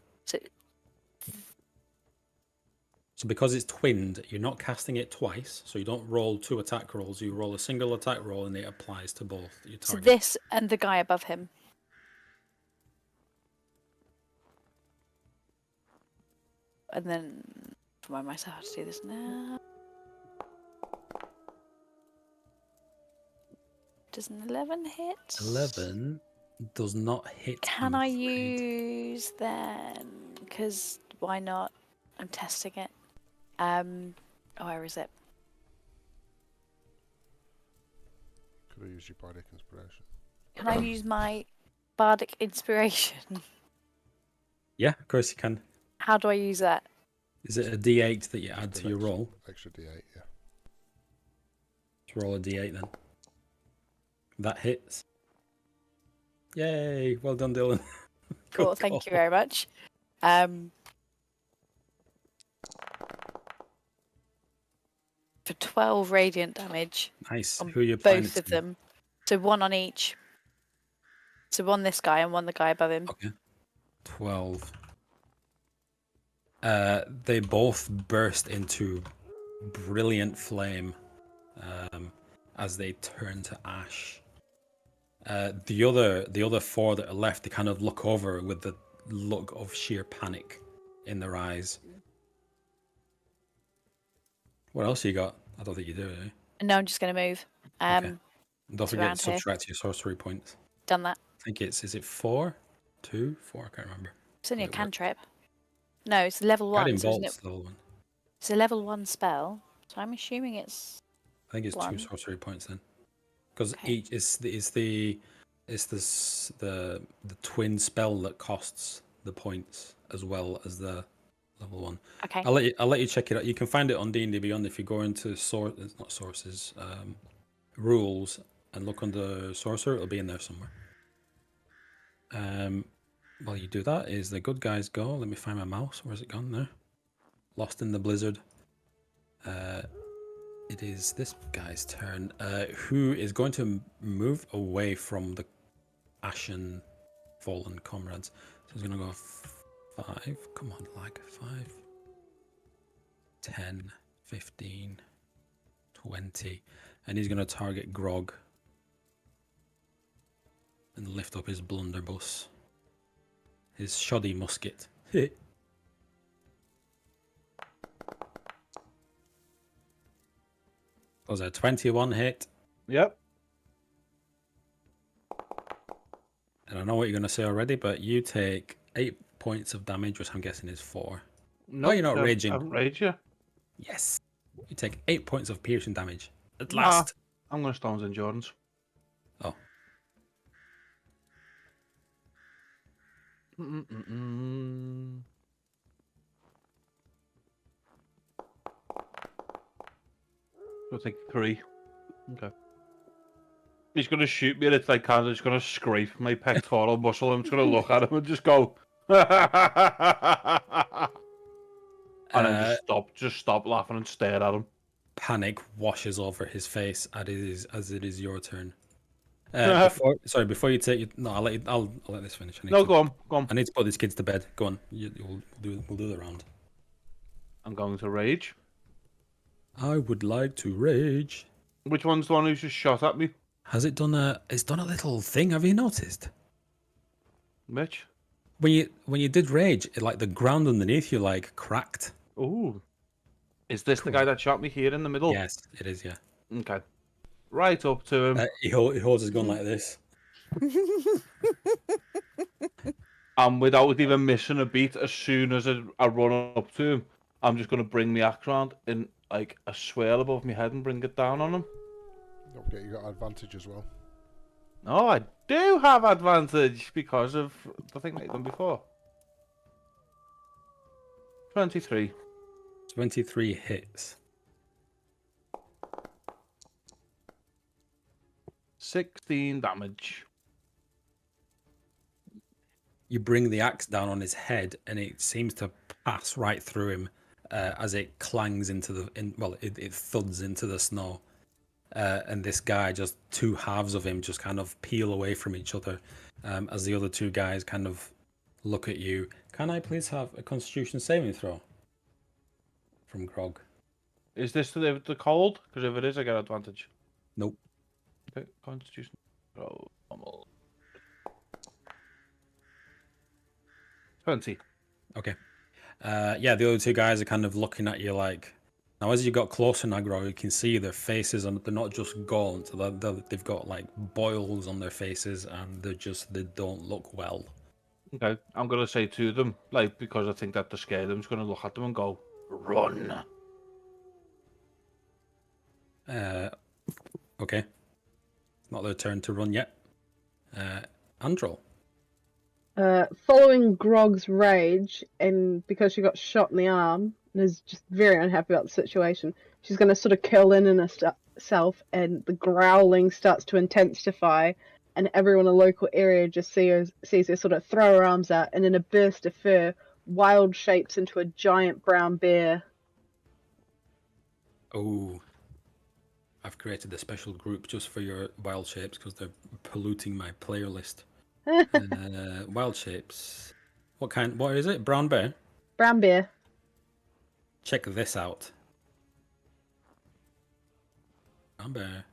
So because it's twinned, you're not casting it twice, so you don't roll 2 attack rolls, you roll a single attack roll and it applies to both your target. So this and the guy above him. And then remind myself how to do this now. Does an 11 hit? 11 does not hit. Can I use then? Because why not? I'm testing it. Where is it? Could I use your Bardic Inspiration? Can I use my Bardic Inspiration? Yeah, of course you can. How do I use that? Is it a D8 that you add to your roll? Extra D8, yeah. Let's roll a D8 then. That hits. Yay! Well done, Dylan. Cool, Good thank call. you very much. For 12 radiant damage Nice. on Who are you applying both it of to? them. So one on each. So one this guy and one the guy above him. Okay. 12. They both burst into brilliant flame as they turn to ash. The other four that are left, they kind of look over with the look of sheer panic in their eyes. What else you got? I don't think you do, eh? And now I'm just going to move. Okay. Don't it's forget around to here. subtract your sorcery points. Done that. I think is it 4? 2? 4? I can't remember. It's only a Wait, what? cantrip. No, it's level 1. Guiding So isn't Bolt's it? level 1. It's a level 1 spell. So I'm assuming it's I think it's 2 1. sorcery points then, because Okay. each is the twin spell that costs the points as well as the level 1. Okay. I'll let you check it out. You can find it on D&D Beyond if you go into rules and look under sorcerer. It'll be in there somewhere. While you do that, is the good guys go? Let me find my mouse. Where's it gone there? Lost in the blizzard. It is this guy's turn, who is going to move away from the ashen fallen comrades. So he's going to go 5. Come on, like 5, 10, 15, 20. And he's going to target Grog and lift up his blunderbuss. His shoddy musket. Was a 21 hit. Yep. And I know what you're going to say already, but you take 8 points of damage, which I'm guessing is 4. No, you're not raging. I haven't raged yet. Yes. You take 8 points of piercing damage. At Nah. last. I'm going to Stone's Endurance. Oh. I'll take 3. Okay. He's going to shoot me and it's like kind of just going to scrape my pectoral muscle. I'm just going to look at him and just go. And then just stop laughing and stare at him. Panic washes over his face as it is your turn. Before you take no, I'll let this finish. Go on. I need to put these kids to bed. Go on. We'll do the round. I'm going to rage. I would like to rage. Which one's the one who's just shot at me? Has it done it's done a little thing, have you noticed? Mitch? When you did rage, the ground underneath you cracked. Ooh. Is this the guy that shot me here in the middle? Yes, it is, yeah. Okay. Right up to him. He holds his gun like this. And without even missing a beat, as soon as I run up to him, I'm just going to bring the axe round in a swirl above my head and bring it down on him. Don't forget you got advantage as well. Oh, I do have advantage because of the thing they've done before. 23. 23 hits. 16 damage. You bring the axe down on his head, and it seems to pass right through him as it clangs into it thuds into the snow. And this guy, just 2 halves of him, just kind of peel away from each other as the other 2 guys kind of look at you. Can I please have a Constitution saving throw from Grog? Is this the cold? Because if it is, I get advantage. Nope. Okay, Constitution. Roll. Normal. 20. Okay. The other 2 guys are kind of looking at you now as you got closer now, Grog, you can see their faces, and they're not just gaunt, they've got boils on their faces, and they don't look well. Okay, I'm going to say to them, because I think that they're scared, I'm just going to look at them and go, run. Okay. It's not their turn to run yet. Androl. Following Grog's rage, and because she got shot in the arm, and is just very unhappy about the situation. She's going to sort of curl in herself, and the growling starts to intensify, and everyone in the local area just sees her sort of throw her arms out, and in a burst of fur, wild shapes into a giant brown bear. Oh, I've created a special group just for your wild shapes because they're polluting my player list. Wild shapes. What kind? What is it? Brown bear? Brown bear. Check this out. Brown bear.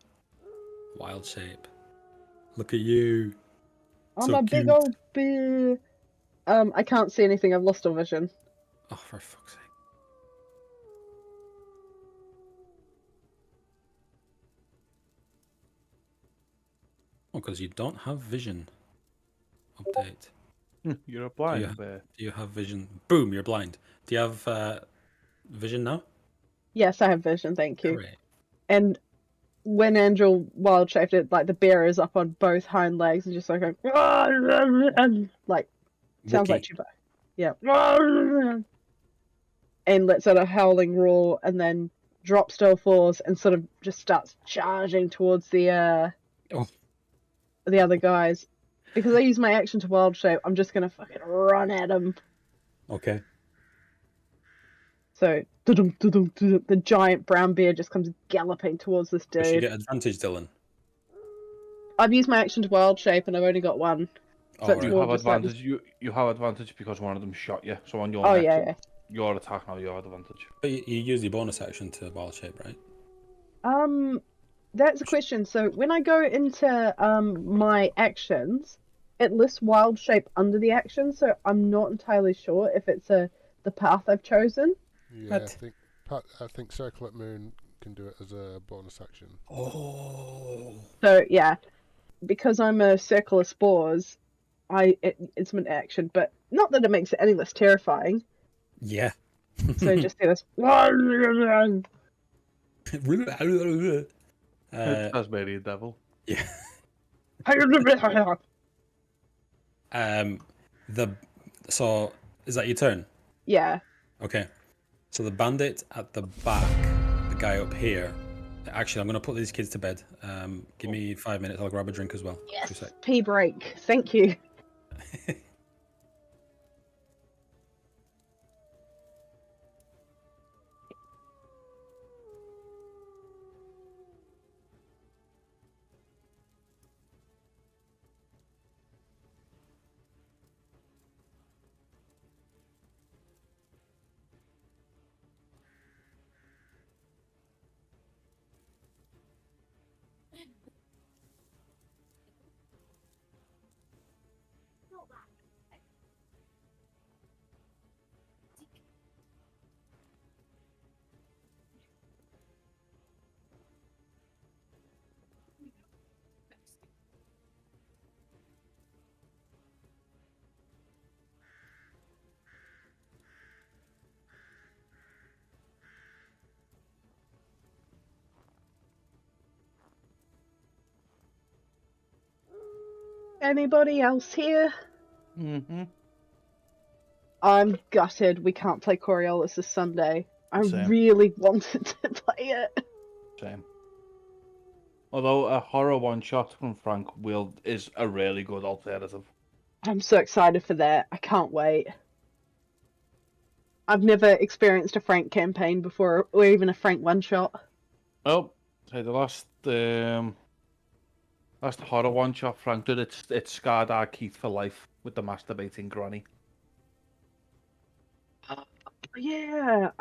Wild shape. Look at you. I'm So a big cute. old bear. I can't see anything. I've lost all vision. Oh, for fuck's sake. Oh, because you don't have vision. Update. You're a blind bear. Do you have vision? Boom, you're blind. Do you have vision now? Yes, I have vision. Thank you. Hooray. And when Angel wild shaped it, like the bear is up on both hind legs and just like sounds like Wookie. Chewbacca. Yeah. And lets out a howling roar and then drops to all fours and sort of just starts charging towards the other guys. Because I use my action to wild shape, I'm just gonna fucking run at him. Okay. So the giant brown bear just comes galloping towards this Does she dude. get advantage, Dylan? I've used my action to wild shape and I've only got one. So it's You more have just like advantage. You have advantage because one of them shot you. So on your Oh next, yeah. your attack now, you have advantage. But you use your bonus action to wild shape, right? That's a question. So when I go into my actions, it lists wild shape under the action, so I'm not entirely sure if it's the path I've chosen. Yeah, But- I think Circle at Moon can do it as a bonus action. Oh. So yeah, because I'm a circle of spores, it's an action, but not that it makes it any less terrifying. Yeah. So just do this. Tasmanian devil. Yeah. So is that your turn? Yeah. Okay. So the bandit at the back, the guy up here. Actually, I'm gonna put these kids to bed. Give me 5 minutes. I'll grab a drink as well. Yes. 2 sec. Pee break. Thank you. Anybody else here? Mm-hmm. I'm gutted we can't play Coriolis this Sunday. I Same. really wanted to play it. Same. Although a horror one-shot from Frank is a really good alternative. I'm so excited for that. I can't wait. I've never experienced a Frank campaign before, or even a Frank one-shot. Oh, hey, the last horror one-shot Frank did, it scarred our Keith for life with the masturbating granny. Yeah,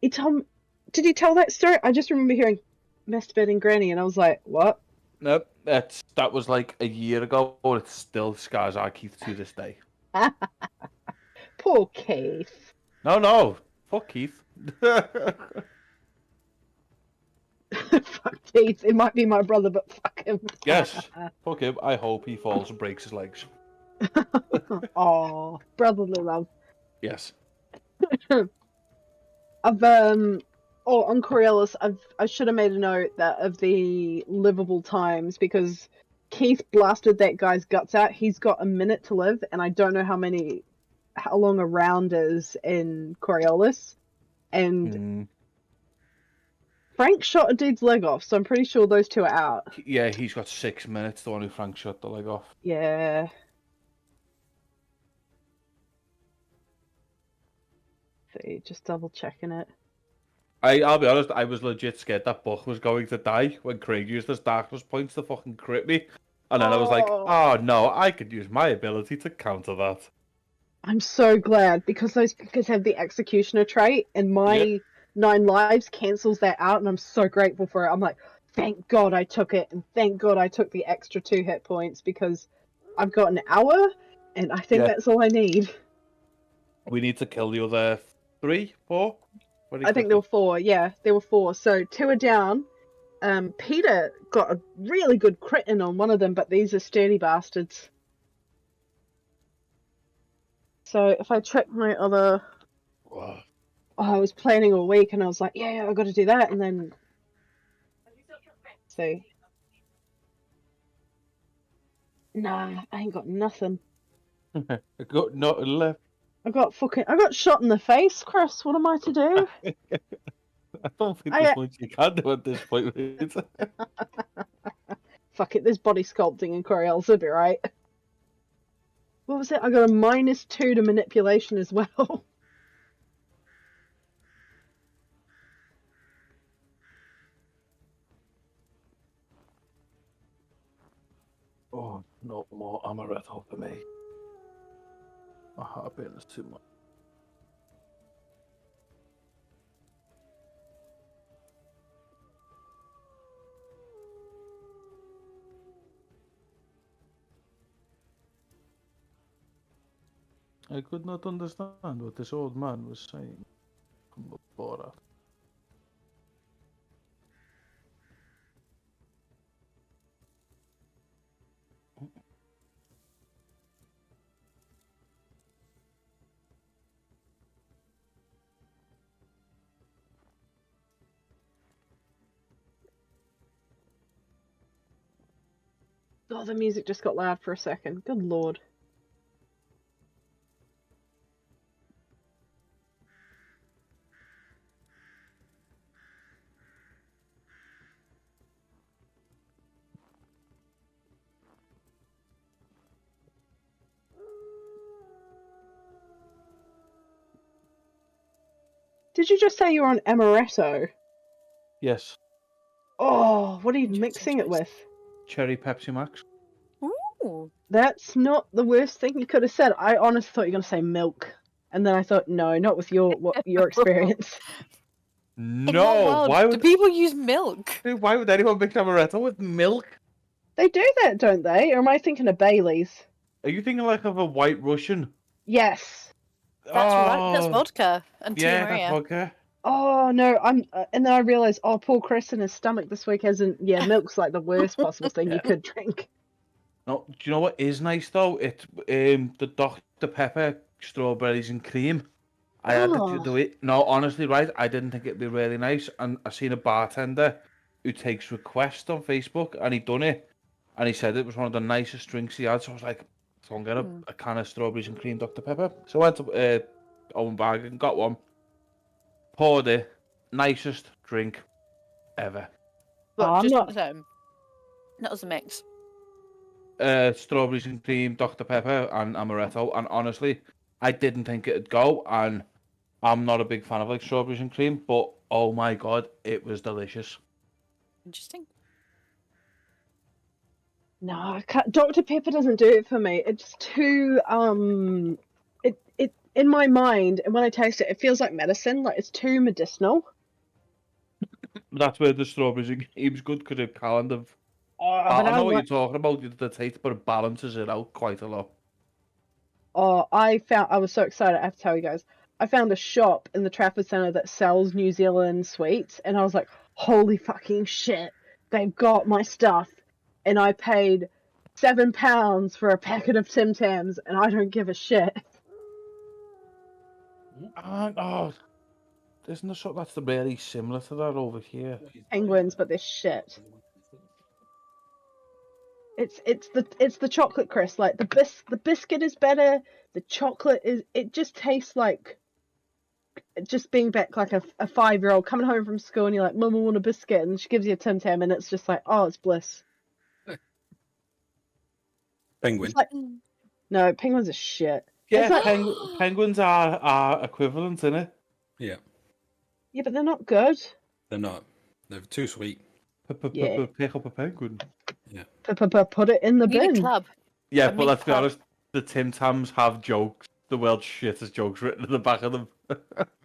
did he tell that story? I just remember hearing masturbating granny, and I was like, what? Nope, that was like a year ago, but it still scars our Keith to this day. Poor Keith. No, fuck Keith. Fuck Keith. It might be my brother, but fuck him. Yes, fuck him. I hope he falls and breaks his legs. Aw, brotherly love. Yes. On Coriolis, I should have made a note of the livable times, because Keith blasted that guy's guts out. He's got a minute to live, and I don't know how long a round is in Coriolis. and Frank shot a dude's leg off, so I'm pretty sure those two are out. Yeah, he's got 6 minutes, the one who Frank shot the leg off. Yeah. See, just double checking it. I'll be honest, I was legit scared that Buck was going to die when Craig used his darkness points to fucking crit me. And then I was like, oh no, I could use my ability to counter that. I'm so glad, because those fuckers have the Executioner trait, and my 9 lives cancels that out, and I'm so grateful for it. I'm like, thank God I took it, and thank God I took the extra 2 hit points, because I've got an hour, and I think that's all I need. We need to kill the other 3, 4? I think there were 4, yeah, there were 4. So 2 are down. Peter got a really good crit in on one of them, but these are sturdy bastards. So if I check my other... Wow. I was planning all week, and I was like, yeah, I've got to do that, and then... See. Nah, I ain't got nothing. I got nothing left. I got shot in the face, Chris. What am I to do? I don't think there's much you can do at this point. Fuck it, there's body sculpting in Coriel's, it'll be right. What was it? I got a -2 to manipulation as well. Oh, no more amaretto for me. My heartbeat is too much. I could not understand what this old man was saying from the border. Oh, the music just got loud for a second. Good lord. Did you just say you're on amaretto? Yes. Oh, what are you mixing it with? Cherry Pepsi Max. Ooh. That's not the worst thing you could have said. I honestly thought you were going to say milk. And then I thought, no, not with your experience. No, why would do people use milk? Dude, why would anyone mix amaretto with milk? They do that, don't they? Or am I thinking of Bailey's? Are you thinking like of a White Russian? Yes. That's right. That's vodka and Tia Maria. That's vodka. Oh no, and then I realised, oh, poor Chris and his stomach this week hasn't. Yeah, milk's like the worst possible thing you could drink. No, do you know what is nice though? It's the Dr Pepper strawberries and cream. I had to do it. No, honestly, right? I didn't think it'd be really nice, and I seen a bartender who takes requests on Facebook, and he done it, and he said it was one of the nicest drinks he had. So I was like, so I'm gonna get a can of strawberries and cream Dr Pepper. So I went to Owen Bag and got one. Poured it. Nicest drink ever. But just not as a mix. Strawberries and cream, Dr Pepper, and amaretto. And honestly, I didn't think it'd go. And I'm not a big fan of like strawberries and cream, but oh my god, it was delicious. Interesting. No, I can't. Dr Pepper doesn't do it for me. It's too it in my mind, and when I taste it, it feels like medicine. Like it's too medicinal. That's where the strawberries and cream's good because it kind of. I know what you're talking about, the taste, but it balances it out quite a lot. Oh, I was so excited. I have to tell you guys, I found a shop in the Trafford Centre that sells New Zealand sweets, and I was like, holy fucking shit, they've got my stuff. And I paid £7 for a packet of Tim Tams, and I don't give a shit. Isn't there something that's really similar to that over here? Penguins, but they're shit. It's the chocolate, Chris. Like the biscuit is better. The chocolate is. It just tastes like just being back like a 5-year-old coming home from school and you're like, Mum, I want a biscuit, and she gives you a Tim Tam, and it's just like, oh, it's bliss. Penguin. It's like, no, penguins are shit. Yeah, It's like, penguins are equivalent, innit? Yeah, yeah, but they're not good. they're not. They're too sweet. Yeah. Pick up a penguin. Yeah. Put it in the You need a bin. club. Yeah, A but mink let's be club. honest, the Tim Tams have jokes. The world's shittest jokes written in the back of them.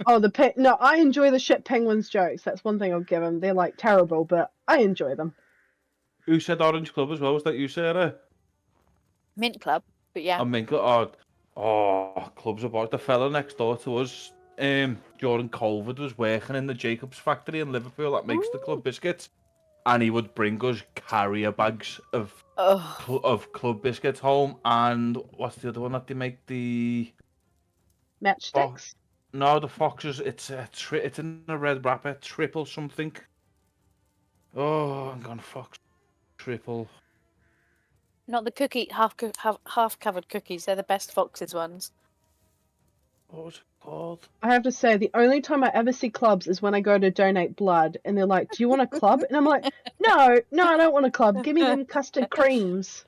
Oh, no, I enjoy the shit penguins jokes. That's one thing I'll give them. They're like terrible, but I enjoy them. Who said Orange Club as well? Was that you, Sarah? Mint club. But yeah. I mean, clubs about the fella next door to us. During COVID, was working in the Jacobs factory in Liverpool that makes the club biscuits, and he would bring us carrier bags of club biscuits home. And what's the other one that they make? The Matchsticks. No, the Foxes. It's in a red wrapper. Triple something. Oh, I'm gonna Fox triple. Not the half covered cookies. They're the best Fox's ones. What was it called? I have to say, the only time I ever see clubs is when I go to donate blood, and they're like, "Do you want a club?" And I'm like, "No, I don't want a club. Give me them custard creams."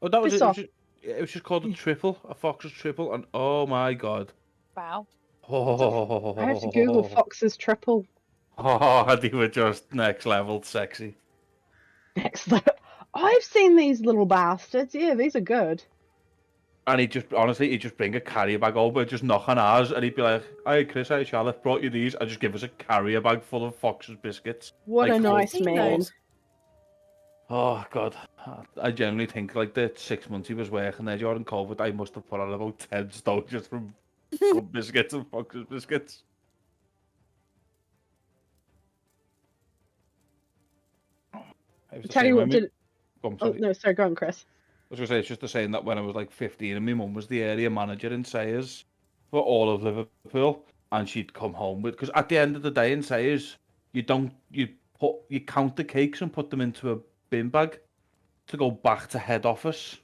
Oh, that was Piss it. off. It was just called a triple, a Fox's triple, and oh my god. Wow. Oh, I have to Google Fox's triple. Oh, they were just next level sexy. Next level. I've seen these little bastards. Yeah, these are good. And he'd just bring a carrier bag over, just knock on ours, and he'd be like, "Hey, Chris, hey, Charlotte, brought you these," and just give us a carrier bag full of Fox's biscuits. What Like, a nice seen man. those. Oh god, I genuinely think like the 6 months he was working there during COVID, I must have put on about 10 stone just from club biscuits and Fox's biscuits. Tell you what, Oh, no, sorry, go on, Chris. I was going to say, it's just the same that when I was like 15 and my mum was the area manager in Sayers for all of Liverpool, and she'd come home with, because at the end of the day in Sayers, you count the cakes and put them into a bin bag to go back to head office.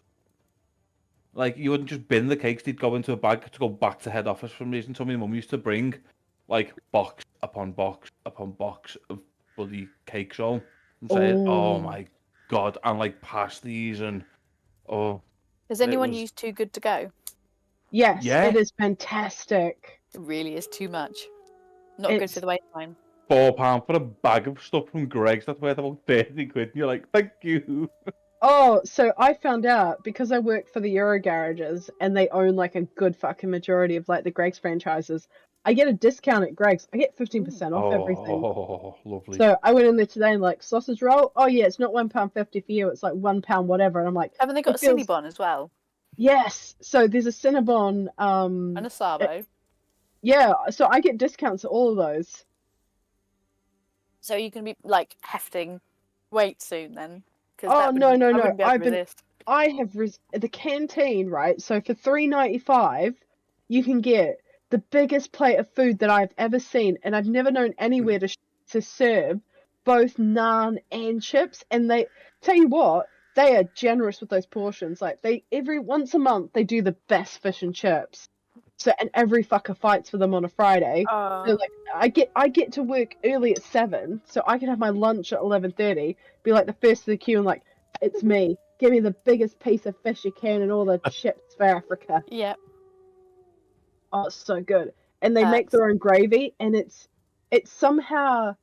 Like, you wouldn't just bin the cakes, they'd go into a bag to go back to head office for some reason. So my mum used to bring like box upon box upon box of bloody cakes home and say, "Oh my god," and like pasties and Has anyone was- used Too Good to Go? Yes, Yeah. it is fantastic. It really is too much. Not good It's- for the waistline. £4 for a bag of stuff from Greg's that's worth about 30 quid, and you're like, "Thank you." Oh, so I found out because I work for the Euro garages and they own like a good fucking majority of like the Greg's franchises. I get a discount at Greg's. I get 15% off everything. Oh, lovely. So I went in there today and like sausage roll. Oh yeah, it's not £1.50 for you. It's like £1 whatever. And I'm like, Haven't they got a it feels- Cinnabon as well? yes. So there's a Cinnabon. And a Sabo. Yeah. So I get discounts at all of those. So you can be like hefting weight soon then. 'Cause Oh, that would- no, I no. wouldn't be able to I've been- resist. I have the canteen, right? So for $3.95, you can get the biggest plate of food that I've ever seen, and I've never known anywhere to serve both naan and chips. And they tell you what, they are generous with those portions. Like every once a month they do the best fish and chips. So and every fucker fights for them on a Friday. So like I get to work early at 7, so I can have my lunch at 11:30. Be like the first of the queue and like, it's me. Give me the biggest piece of fish you can and all the chips for Africa. Yep. Oh, it's so good. And they make their own gravy, and it's somehow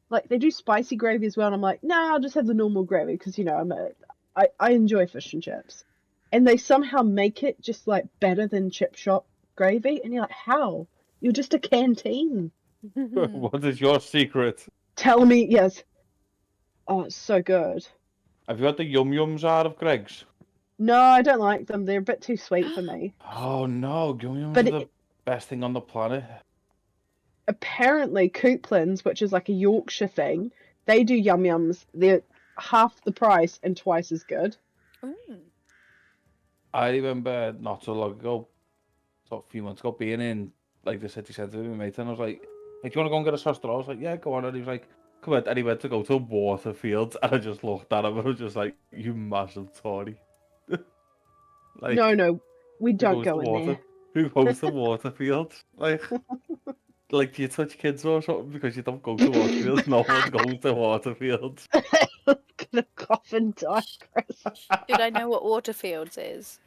like they do spicy gravy as well. And I'm like, nah, I'll just have the normal gravy because you know I enjoy fish and chips. And they somehow make it just like better than chip shop gravy, and you're like, how? You're just a canteen. What is your secret? Tell me, yes. Oh, it's so good. Have you had the Yum Yums out of Greg's? No, I don't like them. They're a bit too sweet for me. Oh no, Yum Yums But are the best thing on the planet. Apparently, Couplands, which is like a Yorkshire thing, they do Yum Yums. They're half the price and twice as good. I remember not so long ago, so a few months ago, being in like the city centre with my mate, and I was like, "Hey, do you want to go and get a sausage roll?" I was like, "Yeah, go on." And he was like, "Come on," and he went to go to Waterfields, and I just looked at him and I was just like, "You massive Tory." Like, No, we don't goes go to in water. there. Who goes to Waterfields? Like, do you touch kids or something because you don't go to Waterfields? No one goes to Waterfields. Gonna cough and die, Chris. Did I know what Waterfields is?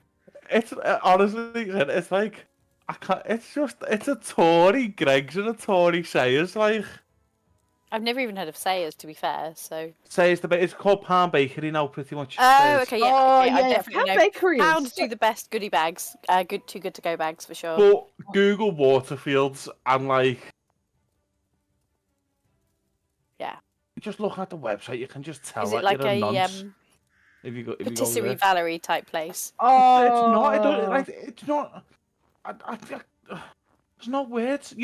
It's honestly, it's like I can't. It's a Tory Greggs and a Tory Sayers. Like I've never even heard of Sayers, to be fair. So. Sayers it's called Palm Bakery now, pretty much. Oh, Sayers. okay, yeah. Oh, okay, I yeah, definitely Pound know. Bakery is Pounds do the best goodie bags. Too good to go bags for sure. But Google Waterfields and Yeah. just look at the website. You can just tell Is that it like you're a a nonce. If you go patisserie there. Valerie type place? Oh, It's not. It don't, like, it's not. There's no words.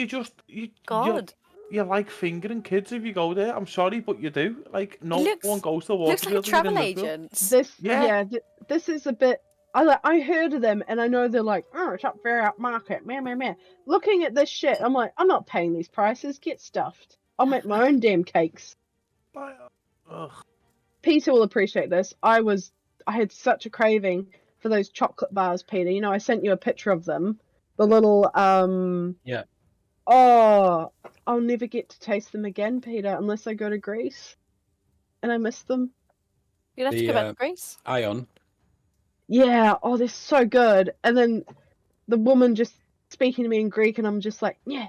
God. You like fingering kids if you go there. I'm sorry, but you do. Like no one goes to Looks like a Waterfields. travel agent. This is a bit. I heard of them, and I know they're like, oh, it's up very upmarket, man. Looking at this shit, I'm like, I'm not paying these prices. Get stuffed. I'll make my own damn cakes. Ugh. Peter will appreciate this. I had such a craving for those chocolate bars, Peter. You know, I sent you a picture of them. The little Yeah. Oh, I'll never get to taste them again, Peter, unless I go to Greece. And I miss them. You'd have to go back to Greece. Ion. Yeah, oh, they're so good. And then the woman just speaking to me in Greek, and I'm just like, yeah.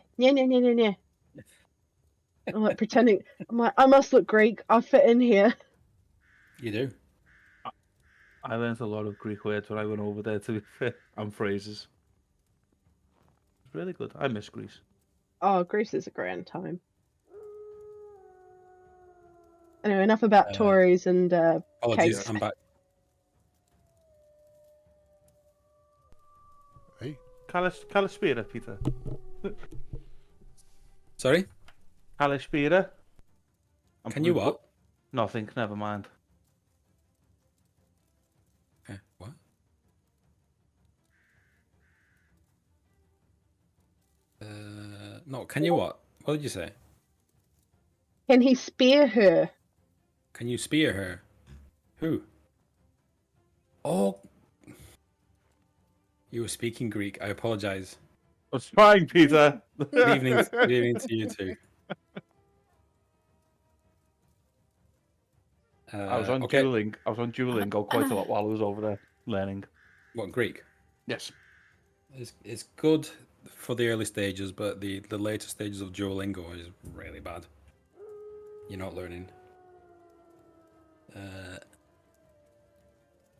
I'm like pretending. I'm like, I must look Greek. I'll fit in here. You do. I learned a lot of Greek words when I went over there, to be fair, and phrases. It's really good. I miss Greece. Oh, Greece is a grand time. Anyway, enough about Tories and apologies, cakes. I'm back. Hey. Kalispira, Peter. Sorry? Kalispira. Can you what? Nothing, never mind. Okay, what? No, can you what? What did you say? Can he spear her? Can you spear her? Who? Oh. You were speaking Greek. I apologize. I was trying, Peter. Good evening to you too. I was on Duolingo. I was on Duolingo quite a lot while I was over there learning. What, Greek? Yes. It's good for the early stages, but the later stages of Duolingo is really bad. You're not learning. What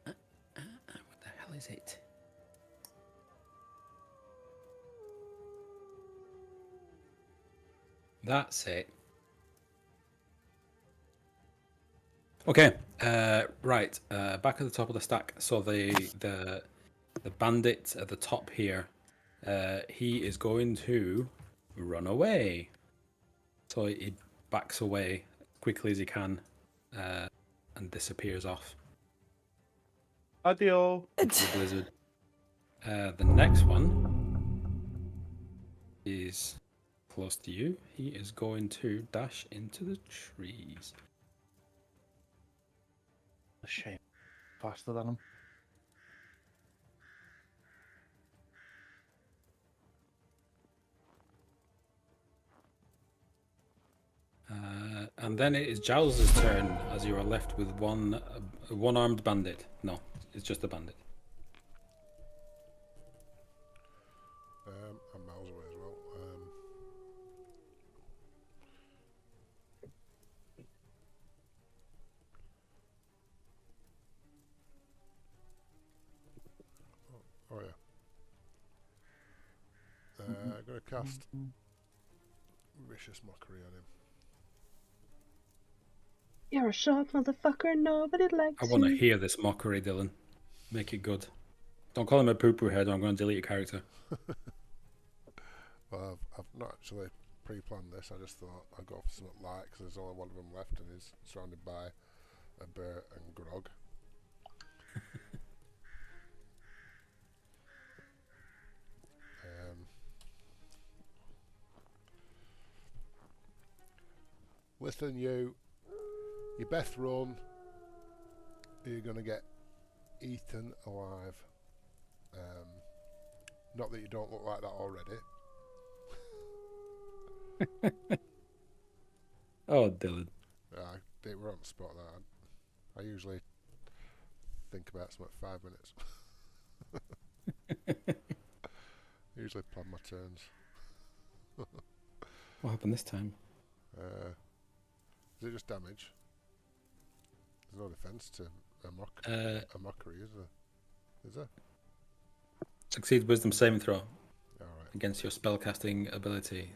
the hell is it? That's it. Okay, right. Back at the top of the stack. So the bandit at the top here, he is going to run away. So he backs away quickly as he can, and disappears off. Adio. The blizzard. The next one is close to you. He is going to dash into the trees. A shame. Faster than him. And then it is Giles' turn, as you are left with one-armed bandit. No, it's just a bandit. I'm miles away as well. Oh yeah. I'm going to cast Vicious Mockery on him. You're a short motherfucker and nobody likes I want to you. hear this mockery, Dylan. Make it good. Don't call him a poo-poo head or I'm going to delete your character. Well, I've not actually pre-planned this. I just thought I'd go for something light because there's only one of them left and he's surrounded by a bear and grog. Listen, you best run. You're going to get eaten alive. Not that you don't look like that already. Oh, Dylan. I think we're on the spot that. I usually think about something 5 minutes. Usually plan my turns. What happened this time? Is it just damage? There's no defense to a mockery, is there? Is there? Succeed wisdom saving throw Alright. against your spellcasting ability.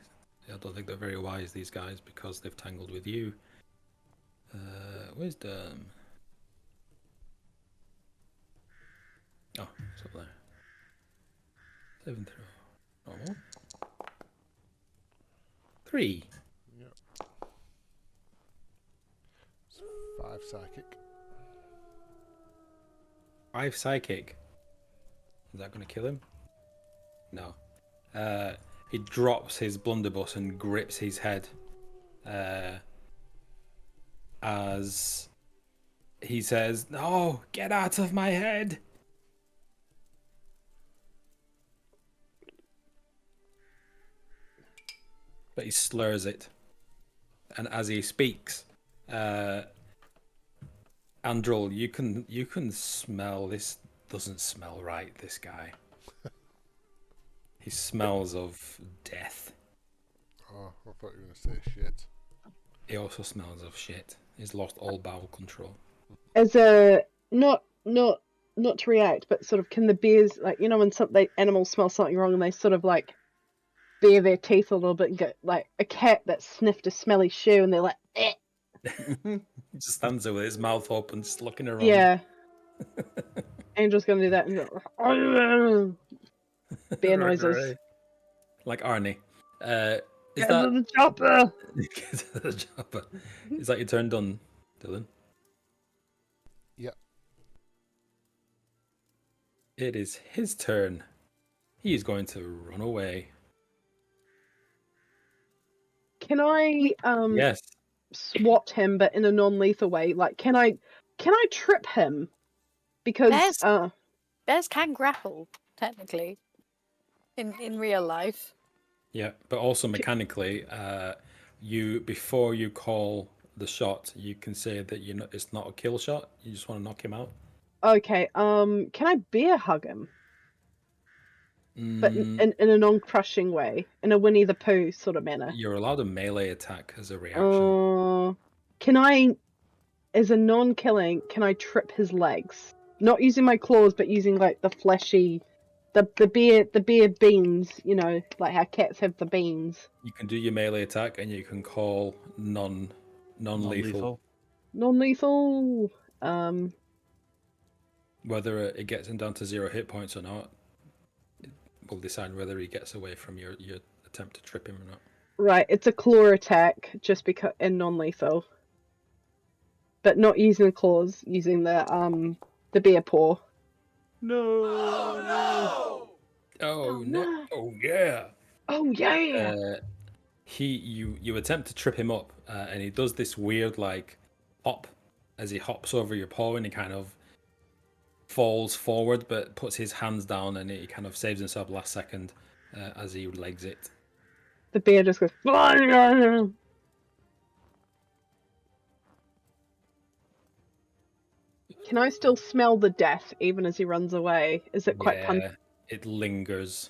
I don't think they're very wise, these guys, because they've tangled with you. Wisdom. Oh, it's up there. Saving throw. Normal. 3. Yep. It's 5 psychic. 5 psychic. Is that going to kill him? No. He drops his blunderbuss and grips his head. As he says, "No, get out of my head." But he slurs it. And as he speaks, Androl, you can smell this. Doesn't smell right, this guy. He smells of death. Oh, I thought you were going to say shit. He also smells of shit. He's lost all bowel control. As a not to react, but sort of, can the bears, like, you know, when animals smell something wrong and they sort of like bare their teeth a little bit and get like a cat that sniffed a smelly shoe and they're like, eh. He just stands there with his mouth open, just looking around. Yeah. Angel's gonna do that and go, bear noises. Like Arnie. Get to the chopper! Get to the chopper. Is that your turn done, Dylan? Yep. It is his turn. He is going to run away. Can I Yes. swat him, but in a non-lethal way? Like, can I trip him? Because Bears can grapple, technically, in real life. Yeah, but also mechanically, before you call the shot, you can say that it's not a kill shot. You just want to knock him out. Okay. Can I bear hug him? But in a non-crushing way, in a Winnie the Pooh sort of manner. You're allowed a melee attack as a reaction. Can I, as a non-killing, can I trip his legs? Not using my claws, but using like the fleshy, the bear beans. You know, like how cats have the beans. You can do your melee attack, and you can call non-lethal. Non-lethal. Whether it gets him down to 0 hit points or not, will decide whether he gets away from your attempt to trip him or not. Right, it's a claw attack, just because, and non-lethal. But not using the claws, using the bear paw. No. Oh no! Oh yeah! Oh yeah! You attempt to trip him up, and he does this weird like hop as he hops over your paw, and he kind of falls forward, but puts his hands down, and he kind of saves himself last second as he legs it. The bear just goes. Can I still smell the death even as he runs away? Is it quite pungent? It lingers.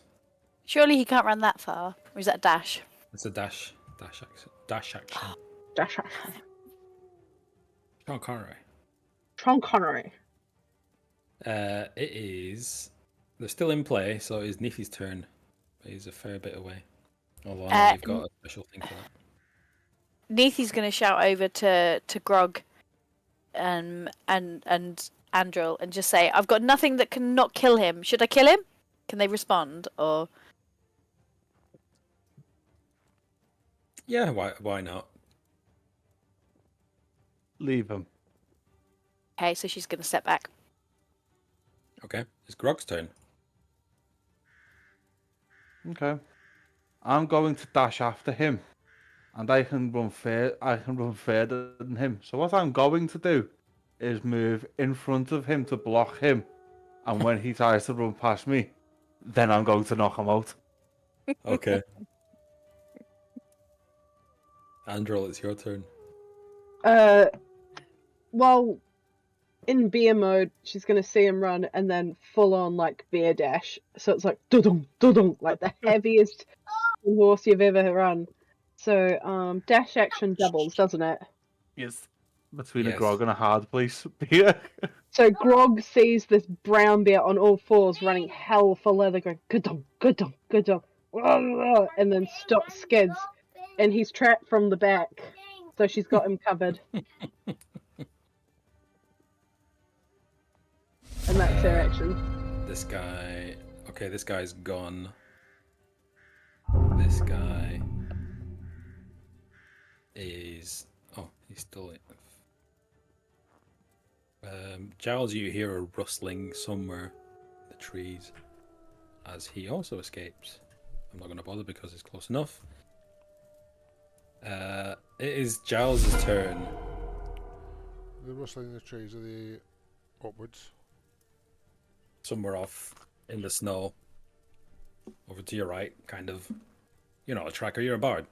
Surely he can't run that far. Or is that dash? It's a dash action. Dash action. Sean Connery. Sean Connery. It is. They're still in play, so it's Nefi's turn. But he's a fair bit away. Although I know you've got a special thing for that. Neithy's going to shout over to Grog and Andril and just say, "I've got nothing that can not kill him. Should I kill him?" Can they respond? Or yeah, why not? Leave him. okay, so she's going to step back. Okay, it's Grog's turn. Okay. I'm going to dash after him, and I can run further than him. So what I'm going to do is move in front of him to block him, and when he tries to run past me, then I'm going to knock him out. Okay. Andrel, it's your turn. Well, in bear mode, she's gonna see him run and then full on like bear dash. So it's like dudum dudum, like the heaviest horse you've ever run. So dash action doubles, doesn't it? Yes. Between a Yes. grog and a hard place. Yeah. So Grog sees this brown bear on all fours running hell for leather, going good-dum, good-dum, good-dum, and then skids, and he's trapped from the back. So she's got him covered. And that's her action. This guy. Okay, this guy's gone. This guy is. Oh, he's still. Giles, you hear a rustling somewhere in the trees as he also escapes. I'm not going to bother because it's close enough. It is Giles' turn. The rustling in the trees are the upwards. Somewhere off in the snow. Over to your right, kind of. You're not a tracker, you're a bard.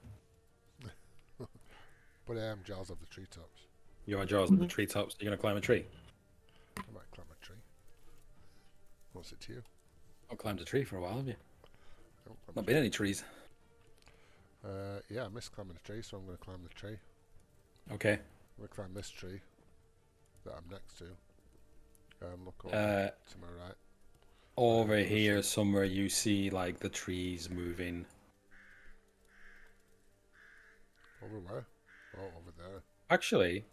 But I am Giles of the treetops. You are Giles of the treetops. You're going to climb a tree. I might climb a tree. What's it to you? Not climbed a tree for a while, have you? Don't climb Not a been any trees. Yeah, I missed climbing the tree, so I'm going to climb the tree. Okay. I'm going to climb this tree that I'm next to. Look over to my right. Over here somewhere you see like the trees moving. Over where? Oh, over there. Actually,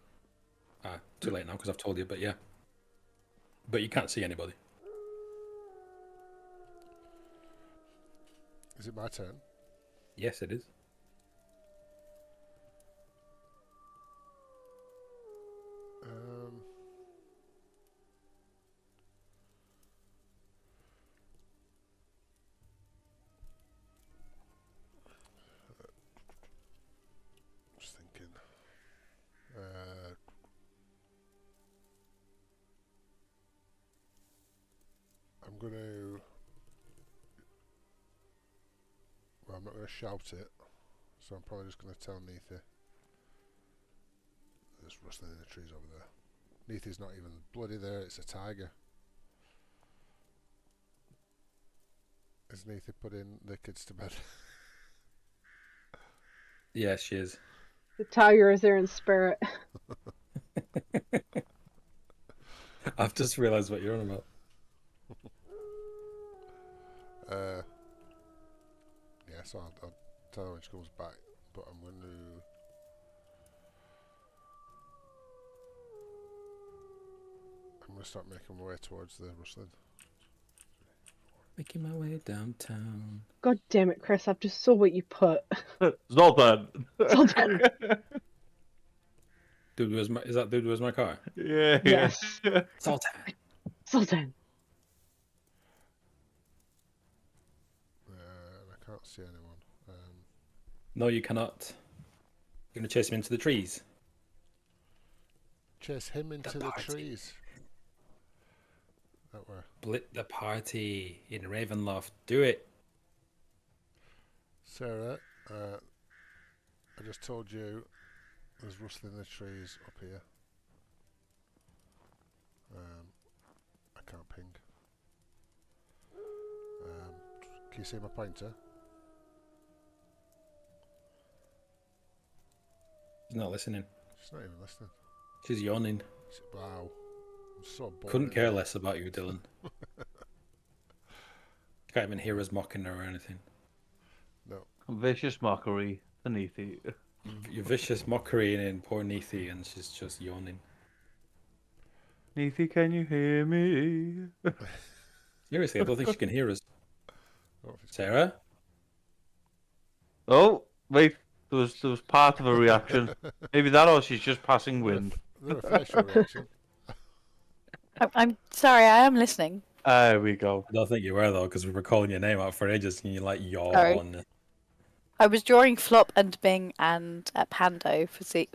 too late now because I've told you, but yeah. But you can't see anybody. Is it my turn? Yes, it is. Just thinking. I'm going to... Well, I'm not going to shout it, so I'm probably just going to tell Neithy. There's rustling in the trees over there. Neithy's not even bloody there, it's a tiger. Is Neithy putting the kids to bed? Yes, she is. The tiger is there in spirit. I've just realised what you're on about. Yeah, so I'll tell her when she comes back, but I'm going to start making my way towards the rustling. Making my way downtown. God damn it, Chris! I've just saw what you put. Zoltan. Zoltan. Dude, is that dude was my car? Yeah. Yes. Sultan. Zoltan. I can't see anyone. No, you cannot. You're gonna chase him into the trees. Chase him into the party. trees. That way. Split the party in Ravenloft. Do it. Sarah, I just told you there's rustling in the trees up here. I can't ping. Can you see my pointer? She's not listening. She's not even listening. She's yawning. Wow. I'm so bored. Couldn't care less about you, Dylan. Can't even hear us mocking her or anything. No. Vicious mockery beneath you. Your vicious mockery and poor Neithy, and she's just yawning. Neithy, can you hear me? Seriously, I don't think she can hear us. Oh, if it's- Sarah? Oh, wait. There was part of a reaction. Maybe that, or she's just passing wind. They're a facial reaction. I'm sorry, I am listening. There we go. I don't think you were, though, because we were calling your name out for ages, and you like yawn. Sorry. I was drawing Flop and Bing and Pando for Zeke.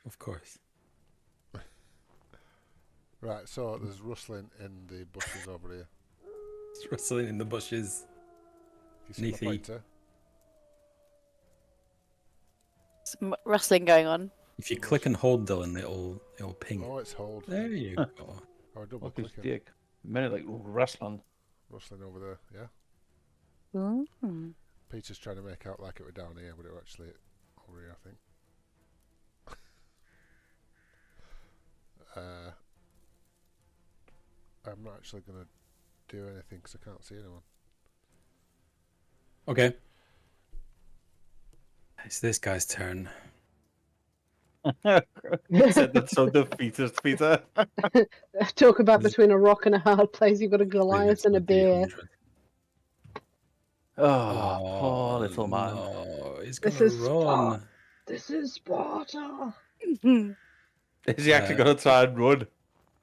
Of course. Right, so there's rustling in the bushes over here. It's rustling in the bushes. You see my Neathy. pointer? Some rustling going on. If you click and hold, Dylan, it'll ping. Oh, it's hold. There you Huh. go. Oh, double Look his clicking. dick. Minute like wrestling. Rustling over there, yeah. Mm. Peter's trying to make out like it were down here, but it were actually over here, I think. I'm not actually going to do anything because I can't see anyone. Okay. It's this guy's turn. Said that's so defeatist, Peter. Talk about between a rock and a hard place. You've got a Goliath and a bear. Oh, poor little man. No, he's This gonna is run. This is Sparta. Is he actually gonna try and run?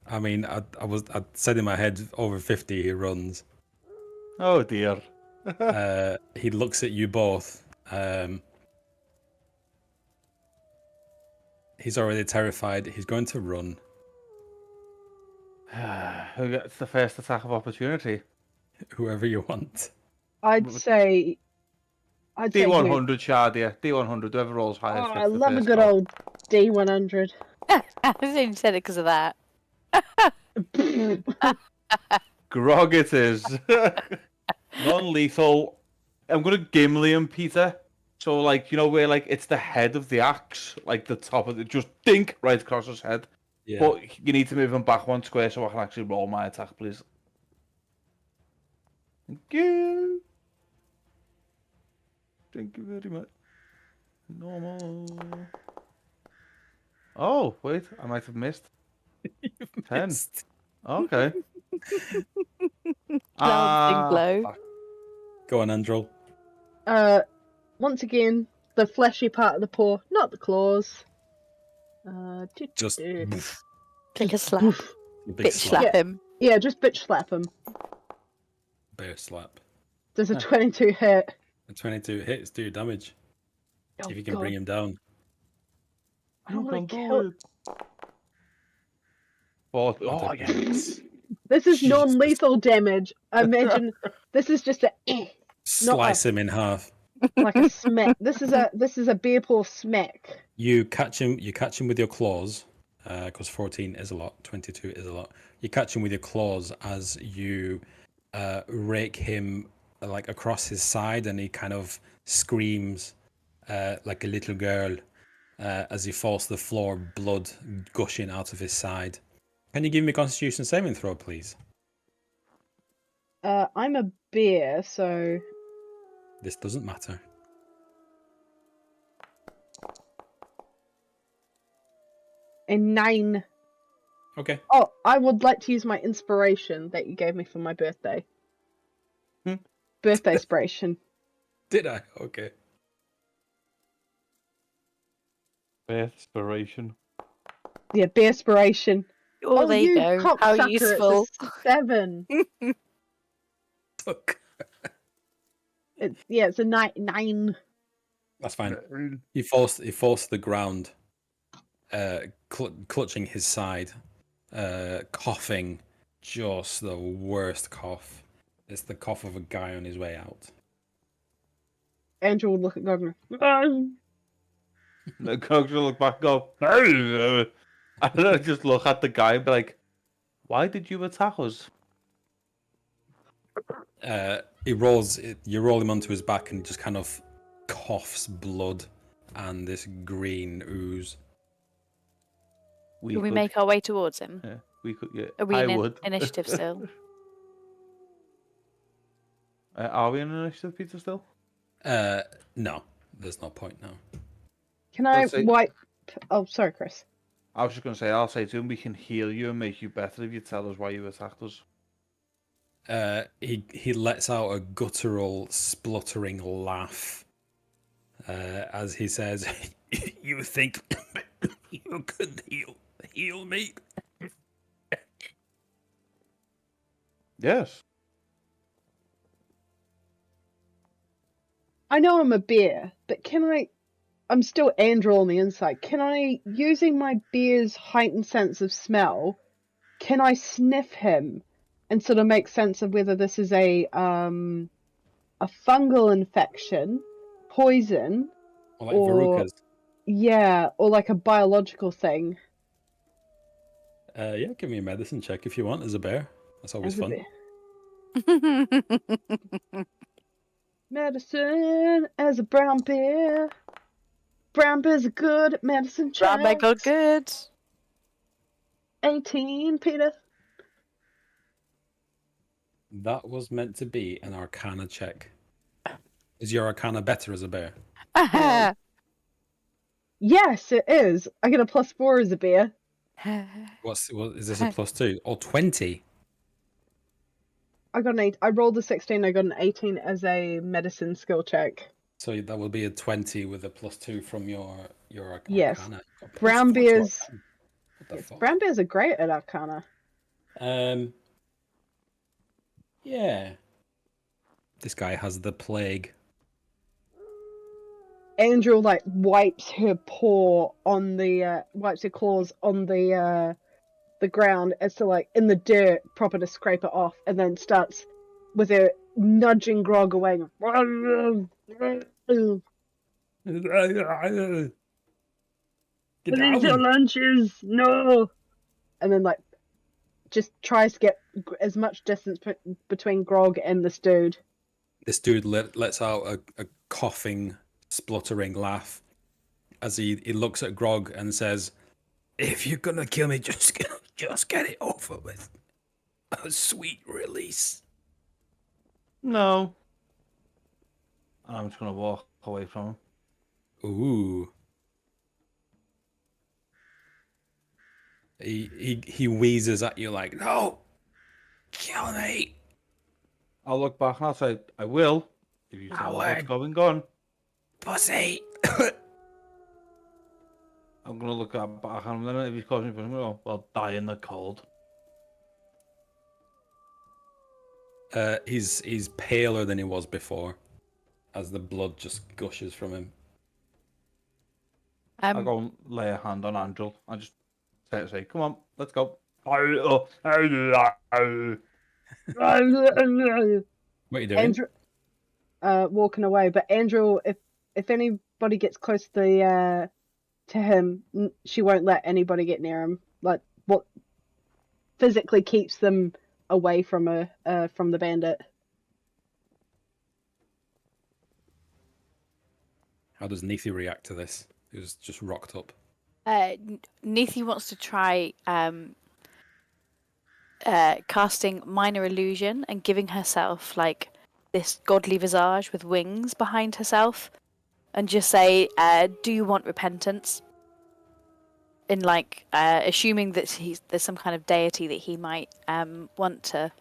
I mean, I said in my head over 50 he runs. Oh dear. He looks at you both. He's already terrified. He's going to run. Who gets the first attack of opportunity? Whoever you want. I'd say D100, Shadia. D100. Whoever rolls highest. Oh, Gets I the love a first good go. old D100. I only said it because of that. Grog it is. Non-lethal. I'm gonna Gimli him, Peter. So like, you know where like it's the head of the axe, like the top of it, just dink right across his head. Yeah. But you need to move him back 1 square so I can actually roll my attack, please. Thank you. Thank you very much. Normal. Oh, wait, I might have missed. 10. Okay. Bouncing blow. Fuck. Go on, Androl. Once again, the fleshy part of the paw, not the claws. Just Click a slap. Oof. big Bitch slap. slap him. Yeah, just bitch slap him. Bear slap. Does a 22 hit? A 22 hits, do damage. Oh, if you can God. bring him down. I don't You want can to do kill. it. Oh, yes. This is Jesus. non-lethal damage. I imagine this is just Slice him in half. like a smack. This is a bear paw smack. You catch him with your claws, because 14 is a lot, 22 is a lot. You catch him with your claws as you rake him like across his side, and he kind of screams like a little girl as he falls to the floor, blood gushing out of his side. Can you give me a Constitution saving throw, please? I'm a bear, so This doesn't matter. a 9. Okay. Oh, I would like to use my inspiration that you gave me for my birthday. Birthday inspiration. Did I? Okay. Inspiration. Yeah, bear inspiration. Oh, there you go. How cocksucker, useful. It's a 7. Look. It's a 9. That's fine. He falls to the ground, clutching his side, coughing, just the worst cough. It's the cough of a guy on his way out. Andrew would look at Gardner. The coach will look back and go, and then I just look at the guy and be like, why did you attack us? You roll him onto his back and he just kind of coughs blood and this green ooze. Can we make our way towards him? Yeah, we could. Yeah, Are we I in would. initiative still? Are we in initiative, Peter, still? No, there's no point now. Can I Let's see. wipe? Oh, sorry, Chris. I was just going to say, I'll say to him, we can heal you and make you better if you tell us why you attacked us. He lets out a guttural, spluttering laugh as he says, "You think you could heal me?" Yes. I know I'm a bear, but I'm still Andrew on the inside. Can I, using my bear's heightened sense of smell, can I sniff him and sort of make sense of whether this is a fungal infection, poison, Or like or verrucas. yeah, or like a biological thing. Yeah, give me a medicine check if you want as a bear. That's always As a fun. medicine as a brown bear. Brown bears are good at medicine checks. Brown bear got good. 18, Peter. That was meant to be an Arcana check. Is your Arcana better as a bear? Yes, it is. I get a +4 as a bear. What is this a +2 or 20? I got an 8. I rolled a 16. I got an 18 as a medicine skill check. So that will be a 20 with a +2 from your Yes. Arcana. Got Brown +4 to bears. Arcana. What the Yes, fuck? brown bears are great at Arcana. Yeah. This guy has the plague. Angel like wipes her paw on the wipes her claws on the ground as to like in the dirt, proper to scrape it off, and then starts with her nudging Grog away. Get These are down. lunches, no. And then like just tries to get as much distance between Grog and this dude. This dude lets out a coughing, spluttering laugh as he looks at Grog and says, "If you're gonna kill me, just get it over with. A sweet release." No. I'm just gonna walk away from him. Ooh. He wheezes at you like, "No, kill me." I'll look back and I'll say, I will, if you tell me what's going on. Pussy. I'm gonna look at back and then if he's causing me, I'm gonna go, well, die in the cold. He's paler than he was before, as the blood just gushes from him. I'll go and lay a hand on Angel and just say, come on, let's go. What are you doing? Andrew, walking away. But Andrew, if anybody gets close to him, she won't let anybody get near him. Like what physically keeps them away from from the bandit. How does Nethi react to this? He was just rocked up. Nethi wants to try casting minor illusion and giving herself like this godly visage with wings behind herself, and just say, "Do you want repentance?" In like assuming that there's some kind of deity that he might want to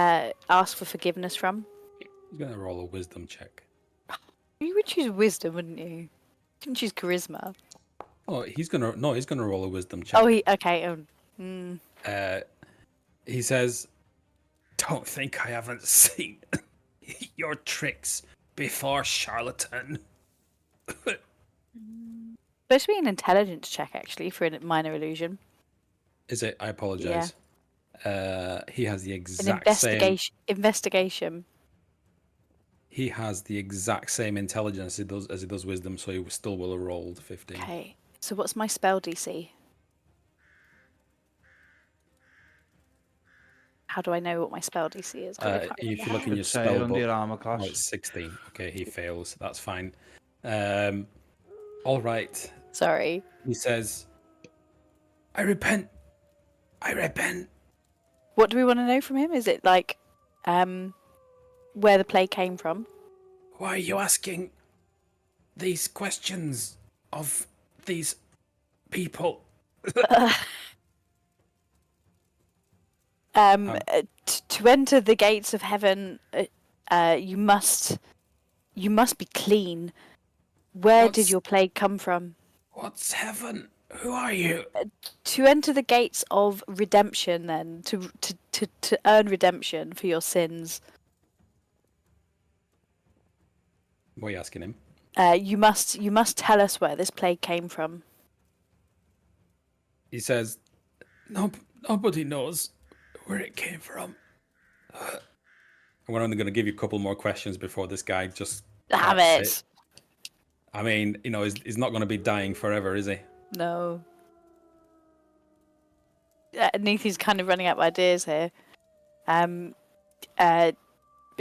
ask for forgiveness from. He's gonna roll a wisdom check. You would choose wisdom, wouldn't you? You couldn't choose charisma. Oh, he's gonna roll a wisdom check. Oh, okay. He says, "Don't think I haven't seen your tricks before, charlatan." Supposed to be an intelligence check actually for a minor illusion. Is it? I apologize. He has the An exact same. investigation. He has the exact same intelligence as he does wisdom, so he still will have rolled 15. Okay. So what's my spell DC? How do I know what my spell DC is? If you look in your Say spell under book, your armor oh, class. it's 16. Okay, he fails. That's fine. All right. Sorry. He says, "I repent. I repent." What do we want to know from him? Is it like where the plague came from? Why are you asking these questions of these people? To enter the gates of heaven, you must be clean. Where did your plague come from? What's heaven? Who are you? To enter the gates of redemption, then to earn redemption for your sins, What are you asking him? you must tell us where this plague came from. He says, "Nobody knows where it came from. We're only going to give you a couple more questions before this guy just Damn can't it. sit. I mean, he's not going to be dying forever, is he? No. Neethy's kind of running out of ideas here. But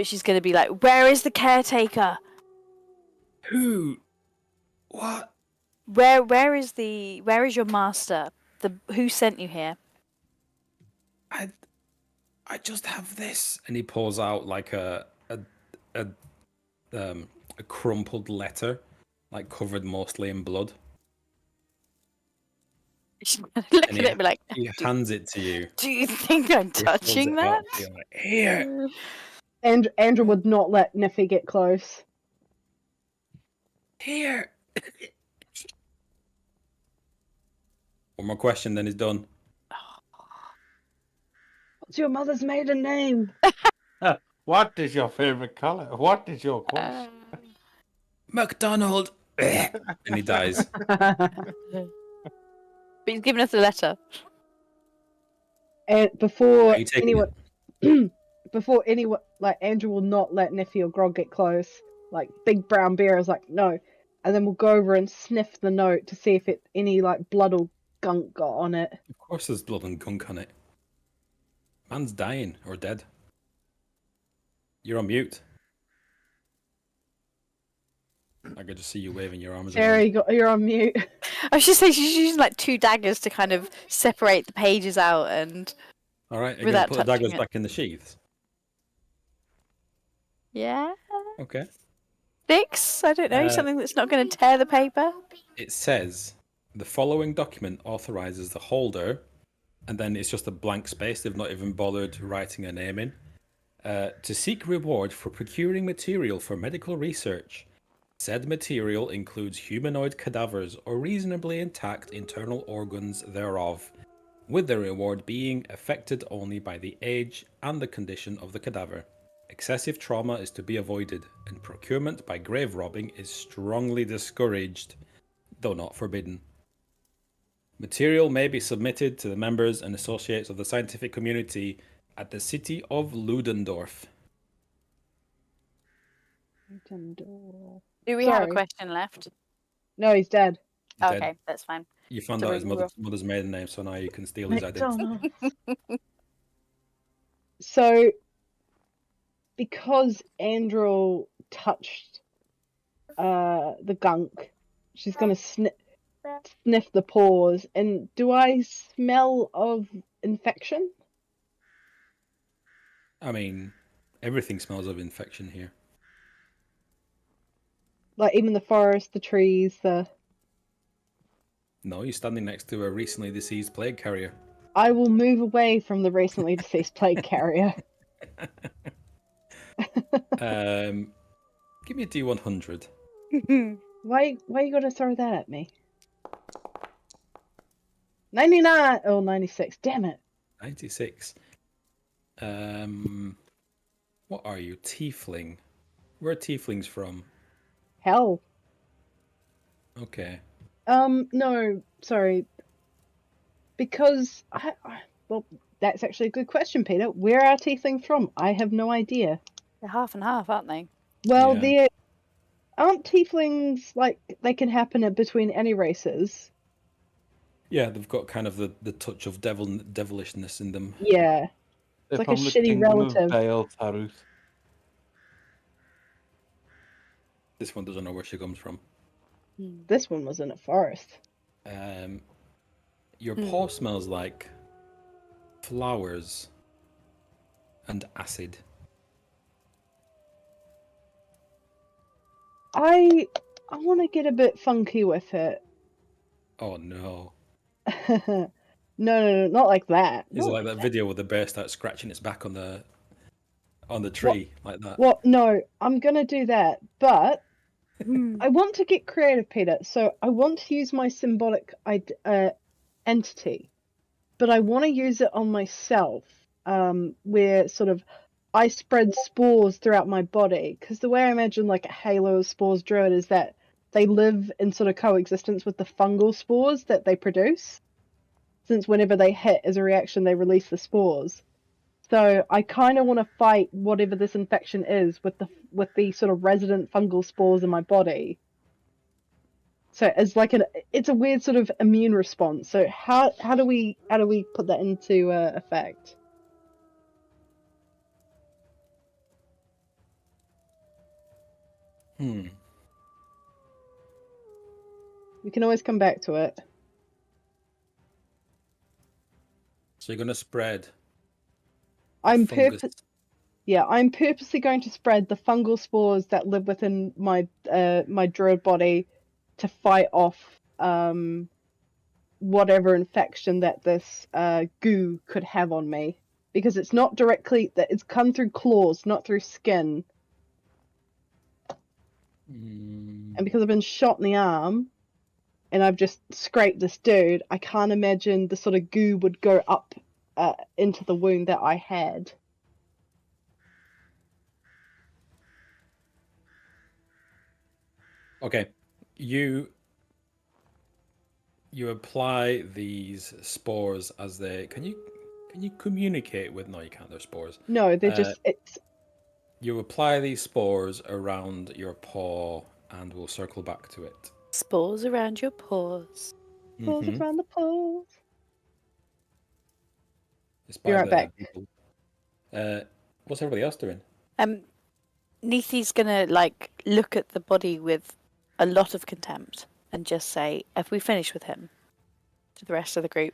she's going to be like, where is the caretaker? Who? What? Where is your master? Who sent you here? I just have this, and he pulls out like a crumpled letter, like covered mostly in blood. She's gonna look And at it and be like, he hands it to you. do you think I'm He holds touching it that? up, you're like, here. And Andrew would not let Niffy get close. Here. One more question, then he's done. What's your mother's maiden name? What is your favorite color? What is your course? MacDonald. And he dies. But he's given us a letter. And before Are you taking anyone, before anyone, like Andrew will not let Niffy or Grog get close. Like Big Brown Bear is like no, and then we'll go over and sniff the note to see if any like blood or gunk got on it. Of course, there's blood and gunk on it. Man's dying or dead. You're on mute. I could just see you waving your arms Sarah, around. you're on mute. I should say she's using like 2 daggers to kind of separate the pages out and All right, you're going to without put the daggers touching it. back in the sheaths. yeah. Okay. 6? I don't know, something that's not going to tear the paper. It says the following document authorizes the holder, and then it's just a blank space. They've not even bothered writing a name in. To seek reward for procuring material for medical research. Said material includes humanoid cadavers or reasonably intact internal organs thereof, with the reward being affected only by the age and the condition of the cadaver. Excessive trauma is to be avoided, and procurement by grave robbing is strongly discouraged, though not forbidden. Material may be submitted to the members and associates of the scientific community at the city of Ludendorff. Do we have a Sorry. question left? No, he's dead. Dead. Okay, that's fine. You found So out his we- mother's maiden name, so now you can steal his identity. McDonald. So, because Andrew touched the gunk, she's gonna sniff the paws. And do I smell of infection? I mean, everything smells of infection here. Like even the forest, the trees, the. No, you're standing next to a recently deceased plague carrier. I will move away from the recently deceased plague carrier. Give me a D100. Why you gotta throw that at me? 99! Oh, 96. Damn it. 96. What are you? Tiefling. Where are tieflings from? Hell. Okay. No, sorry. Because well, that's actually a good question, Peter. Where are tieflings from? I have no idea. They're half and half, aren't they? Well, Yeah. aren't tieflings like they can happen between any races? Yeah, they've got kind of the touch of devilishness in them. Yeah. They're like a from the shitty kingdom relative. of Dale Taruth. This one doesn't know where she comes from. This one was in a forest. Your paw smells like flowers and acid. I want to get a bit funky with it. Oh no. No, not like that. Is it Not like that video where the bear starts scratching its back on the tree like that? Well, no, I'm gonna do that, but I want to get creative, Peter. So I want to use my symbolic entity, but I want to use it on myself, where sort of I spread spores throughout my body. Because the way I imagine like a halo of spores druid is that they live in sort of coexistence with the fungal spores that they produce. Since whenever they hit as a reaction, they release the spores. So I kind of want to fight whatever this infection is with the sort of resident fungal spores in my body. So it's a weird sort of immune response. So how do we put that into effect? We can always come back to it. So you're going to spread. I'm fungus. purposely going to spread the fungal spores that live within my my druid body to fight off whatever infection that this goo could have on me, because it's not directly that it's come through claws, not through skin, and because I've been shot in the arm and I've just scraped this dude, I can't imagine the sort of goo would go up into the wound that I had. Okay, you apply these spores as they. Can you communicate with? No, you can't. They're spores. No, they're just it's. You apply these spores around your paw, and we'll circle back to it. Spores around your paws. Spores around the paws. Be right back. People. What's everybody else doing? Neithy's gonna look at the body with a lot of contempt and just say, "Have we finished with him?" to the rest of the group.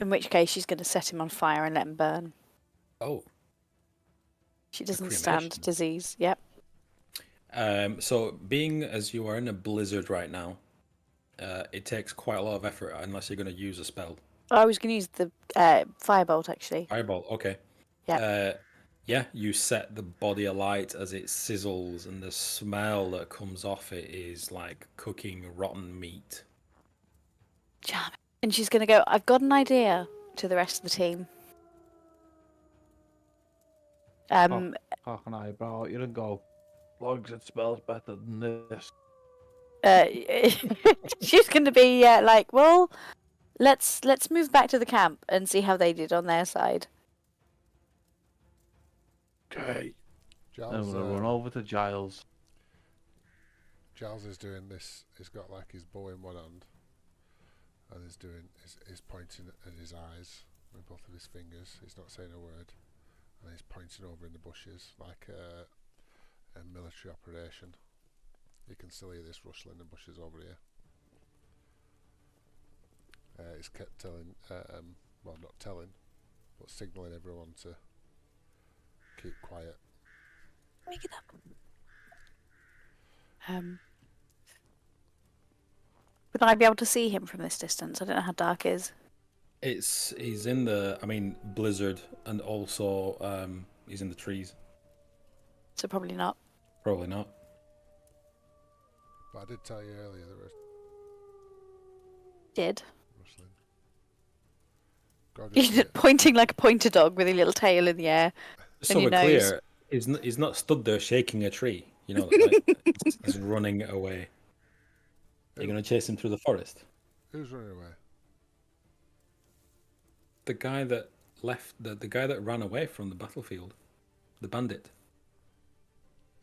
In which case, she's gonna set him on fire and let him burn. Oh. She doesn't stand disease. Yep. So, being as you are in a blizzard right now, it takes quite a lot of effort unless you're going to use a spell. I was going to use the firebolt, actually. Firebolt, okay. Yeah. Yeah, you set the body alight as it sizzles, and the smell that comes off it is like cooking rotten meat. Charming. And she's going to go, "I've got an idea," to the rest of the team. Cock an eyebrow at you and go, "Logs, it smells better than this." She's going to be well, let's move back to the camp and see how they did on their side. Okay. Giles, I'm gonna run over to Giles. Giles is doing this. He's got his bow in one hand, and he's pointing at his eyes with both of his fingers. He's not saying a word, and he's pointing over in the bushes like a military operation. You can still hear this rustling in the bushes over here. He's kept telling, well, not telling, but signalling everyone to keep quiet. Make it up. Would I be able to see him from this distance? I don't know how dark it is. He's in the blizzard, and also he's in the trees. So probably not. Probably not. But I did tell you earlier there was Did. rustling. Pointing like a pointer dog with a little tail in the air. So we're clear, he's not stood there shaking a tree. You know, he's running away. Are you going to chase him through the forest? Who's running away? The guy that left, the guy that ran away from the battlefield, the bandit.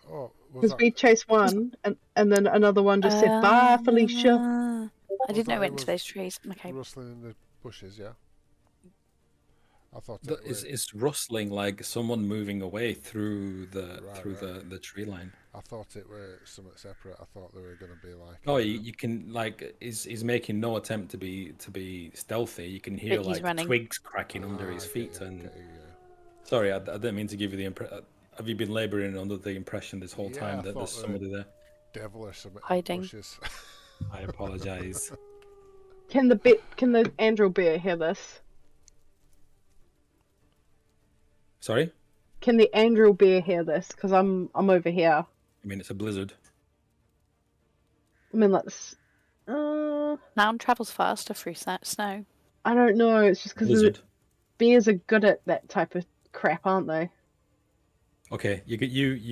Oh, because we chased one, and then another one just said, "Bye, Felicia." I didn't know it went into those trees. Okay. Rustling in the bushes, yeah. I thought it's rustling like someone moving away through the tree line. I thought it were something separate. I thought they were going to be like. Oh, you can he's making no attempt to be stealthy. You can hear twigs cracking under his feet. Sorry, I didn't mean to give you the impression. Have you been labouring under the impression this whole time that there's somebody there? Devil or something. Hiding. I apologise. Can the Andrew bear hear this? Sorry? Can the Andrew bear hear this? Because I'm over here. I mean, it's a blizzard. I mean, Noun travels faster through snow. I don't know. It's just because bears are good at that type of crap, aren't they? Okay, you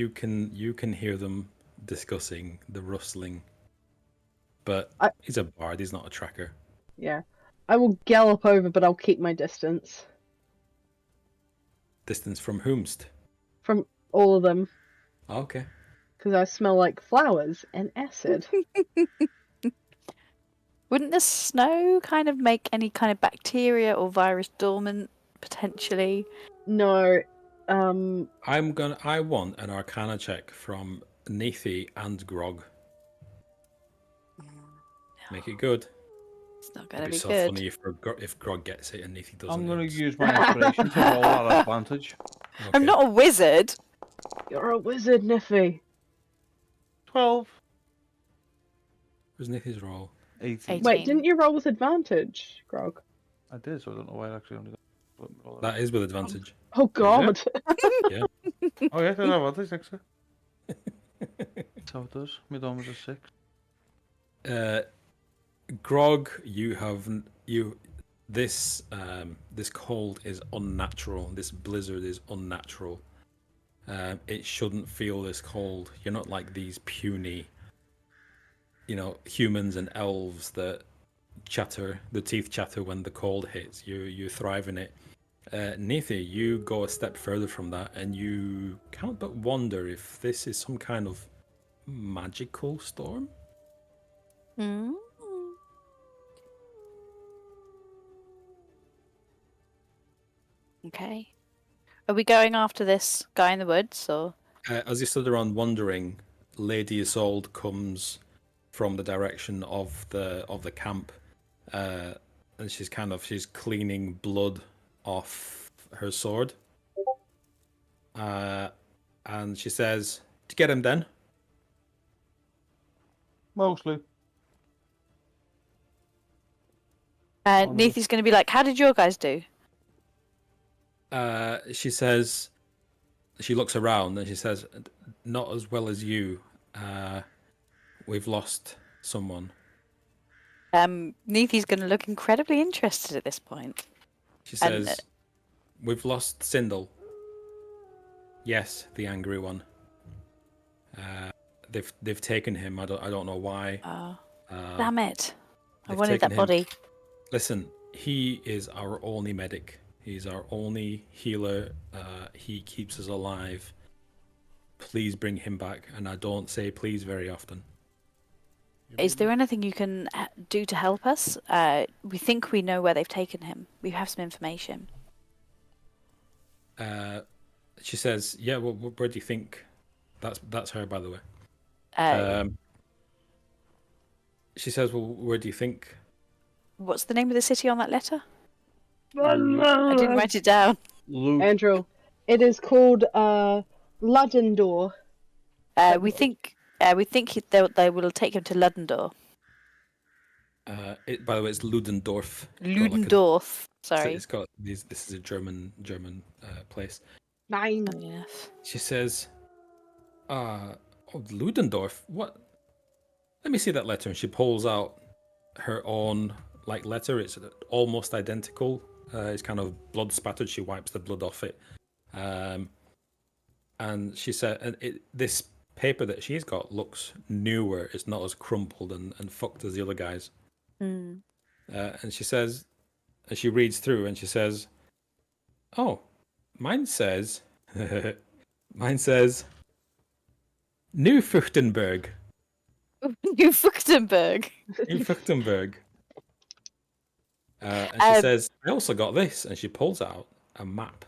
can hear them discussing the rustling, but he's a bard. He's not a tracker. Yeah, I will gallop over, but I'll keep my distance. Distance from whomst? From all of them, Okay. because I smell like flowers and acid. Wouldn't the snow kind of make any kind of bacteria or virus dormant potentially? No, I want an Arcana check from Nethi and Grog. Make it good. It's not going It'd to be be so good. funny if Grog gets it and Nethi doesn't. I'm going to use my inspiration to roll at advantage. Okay. I'm not a wizard. you're a wizard, Niffy. 12. Where's Nethi's roll? 18. Wait, 18. didn't you roll with advantage, Grog? I did, so I don't know why I actually only got. That is with advantage. Oh God. Yeah. Oh yeah, then advantage next time. So it does. My dome was a 6. Grog, this cold is unnatural. This blizzard is unnatural. It shouldn't feel this cold. You're not like these puny, humans and elves that the teeth chatter when the cold hits. You thrive in it. Nethi, you go a step further from that, and you can't but wonder if this is some kind of magical storm. Mm. Okay. Are we going after this guy in the woods, or? As you stood around wondering, Lady Isolde comes from the direction of the camp, and she's cleaning blood off her sword. And she says, "To get him then." Mostly. Nethi's going to be like, "How did your guys do?" She says, she looks around and she says, "Not as well as you. We've lost someone." Nethi's going to look incredibly interested at this point. She And, says, "We've lost Sindel." Yes, the angry one. They've taken him. I don't know why. Damn it! I they've wanted that taken him. body. Listen, he is our only medic. He's our only healer. He keeps us alive. Please bring him back. And I don't say please very often. Is there anything you can do to help us? We think we know where they've taken him. We have some information. She says, "Yeah, well, where do you think?" That's her, by the way. She says, "Well, where do you think?" What's the name of the city on that letter? I didn't write it down. Luke. Andrew, it is called Ludendor. We think they will take him to Ludendorff. By the way, it's Ludendorff. Ludendorff. Sorry. It's got these. This is a German place. 9. Funny enough. She says, "Oh, Ludendorff. What? Let me see that letter." And she pulls out her own letter. It's almost identical. It's kind of blood spattered. She wipes the blood off it, and she said, "And this paper that she's got looks newer. It's not as crumpled and fucked as the other guys." Mm. And she says, and she reads through, and she says, "Oh, mine says, New Fuchtenberg." New Fuchtenberg. New Fuchtenberg. And she says, "I also got this," and she pulls out a map.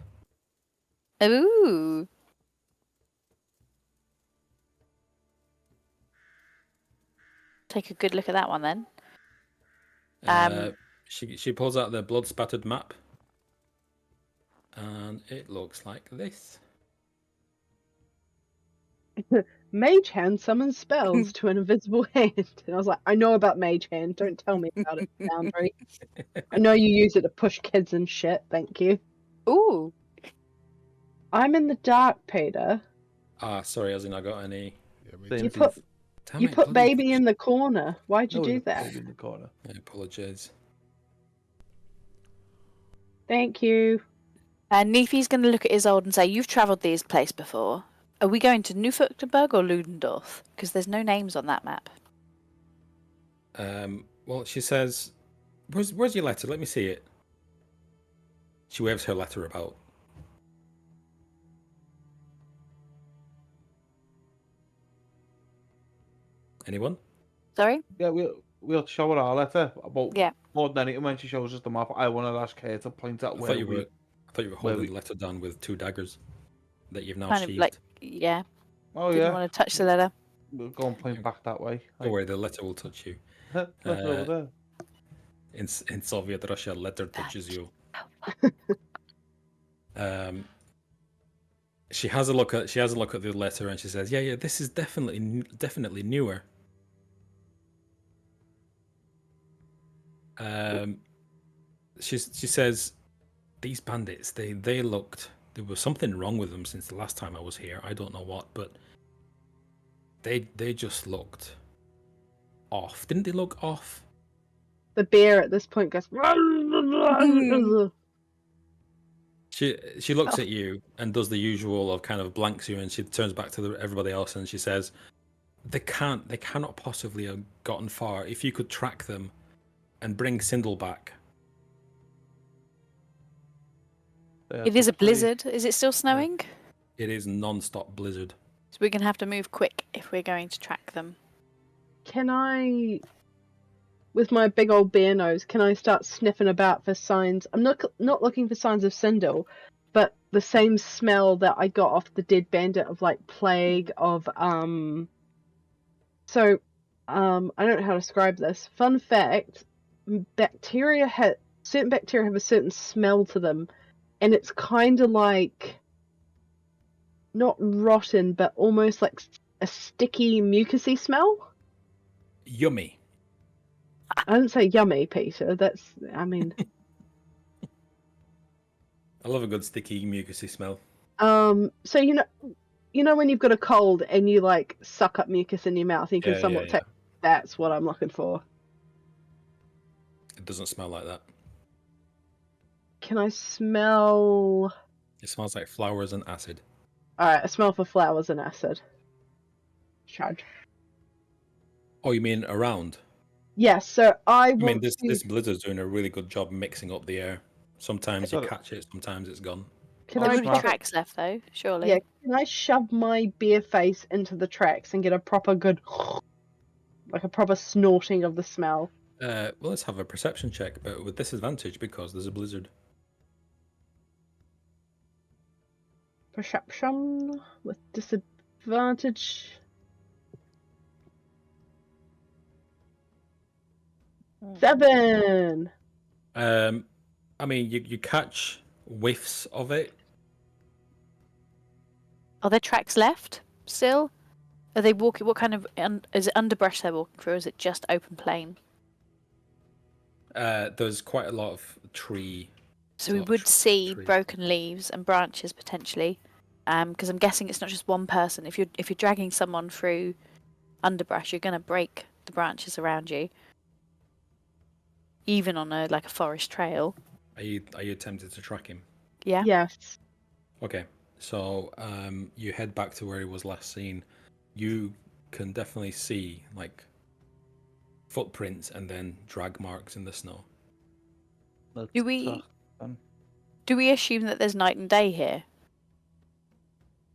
Ooh. Take a good look at that one then. She pulls out the blood spattered map, and it looks like this. Mage Hand summons spells to an invisible hand. And I was like, I know about Mage Hand. Don't tell me about it, Boundary. I know you use it to push kids and shit. Thank you. Ooh. I'm in the dark, Peter. Sorry, hasn't I got any? Yeah, You put Damn you it, put bloody- baby in the corner. Why'd you No, do it's that? baby in the corner. I apologize. Thank you. Nefi's going to look at Isolde and say, "You've travelled this place before. Are we going to New Fuchtenberg or Ludendorff? Because there's no names on that map." Well, she says, "Where's your letter? Let me see it." She waves her letter about. Anyone? Sorry? Yeah, we'll show her our letter. But Yeah. more than anything, when she shows us the map, I want to ask her to point out I where thought you were where holding we- the letter down with 2 daggers that you've now Kind of sheathed. like, yeah. Oh Didn't yeah, want to touch the letter. we'll go and point back that way. Don't worry, the letter will touch you. Letter over there. In Soviet Russia, letter touches you. She has a look at the letter and she says, "Yeah, this is definitely newer." She says, "These bandits, they looked. There was something wrong with them since the last time I was here. I don't know what, but they just looked off. Didn't they look off?" The bear at this point goes. She looks at you and does the usual of kind of blanks you, and she turns back to everybody else and she says, they cannot possibly have gotten far. If you could track them and bring Sindel back." It is a blizzard. Is it still snowing? It is non-stop blizzard. So we're going to have to move quick if we're going to track them. Can I, with my big old bear nose, can I start sniffing about for signs? I'm not looking for signs of Sindel, but the same smell that I got off the dead bandit of like plague of So, I don't know how to describe this. Fun fact: certain bacteria have a certain smell to them, and it's kind of like not rotten, but almost like a sticky, mucusy smell. Yummy. I didn't say yummy, Peter. I mean, I love a good sticky, mucusy smell. so you know when you've got a cold and you like suck up mucus in your mouth, and you can Yeah, somewhat yeah. take. That's what I'm looking for. It doesn't smell like that. Can I smell? It smells like flowers and acid. Alright, I smell for flowers and acid. Chad. Oh, you mean around? Yes, so I I mean, want this blizzard's doing a really good job mixing up the air. Sometimes you Got it. catch it, sometimes it's gone. Can There I would be smell- tracks left though, surely. Yeah, can I shove my bare face into the tracks and get a proper good, like a proper snorting of the smell? Well, let's have a perception check, but with disadvantage because there's a blizzard. Perception with disadvantage. Hmm. 7! I mean, you catch whiffs of it. Are there tracks left still? Are they walking? What kind of is it underbrush they're walking through? Or is it just open plain? There's quite a lot of tree. So we Lot of would see trees. broken leaves and branches potentially, because I'm guessing it's not just one person. If you're dragging someone through underbrush, you're going to break the branches around you, even on a forest trail. Are you tempted to track him? Yeah. Yes. Okay, so you head back to where he was last seen. You can definitely see like footprints and then drag marks in the snow. Let's Do we- track them. Do we assume that there's night and day here?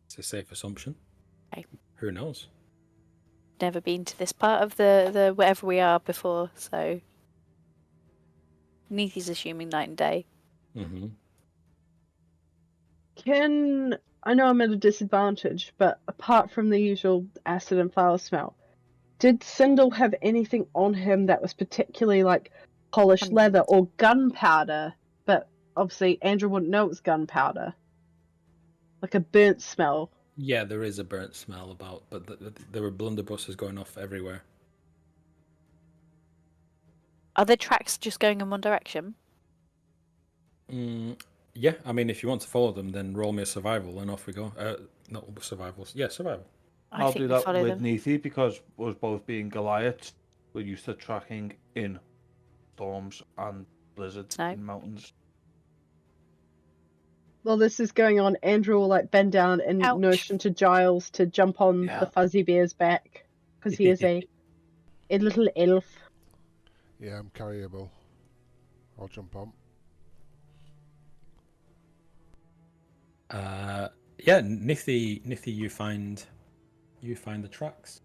It's a safe assumption. Okay. Who knows? Never been to this part of the wherever we are before, so Neathy's assuming night and day. Mm-hmm. I know I'm at a disadvantage, but apart from the usual acid and flower smell, did Sindel have anything on him that was particularly like polished Pungent. leather or gunpowder? But obviously Andrew wouldn't know it was gunpowder. Like a burnt smell. Yeah, there is a burnt smell about, but there were blunderbusses going off everywhere. Are there tracks just going in one direction? Yeah, I mean, if you want to follow them, then roll me a survival and off we go. Not survival. Yeah, survival. I I'll think do we that follow with them. Neathy because us both being Goliaths, we're used to tracking in storms and blizzards No. in mountains. While this is going on, Andrew will like bend down and Ouch. motion to Giles to jump on Yeah. the fuzzy bear's back because he is a little elf. Yeah, I'm carryable. I'll jump on. Yeah, Nithy, you find the tracks.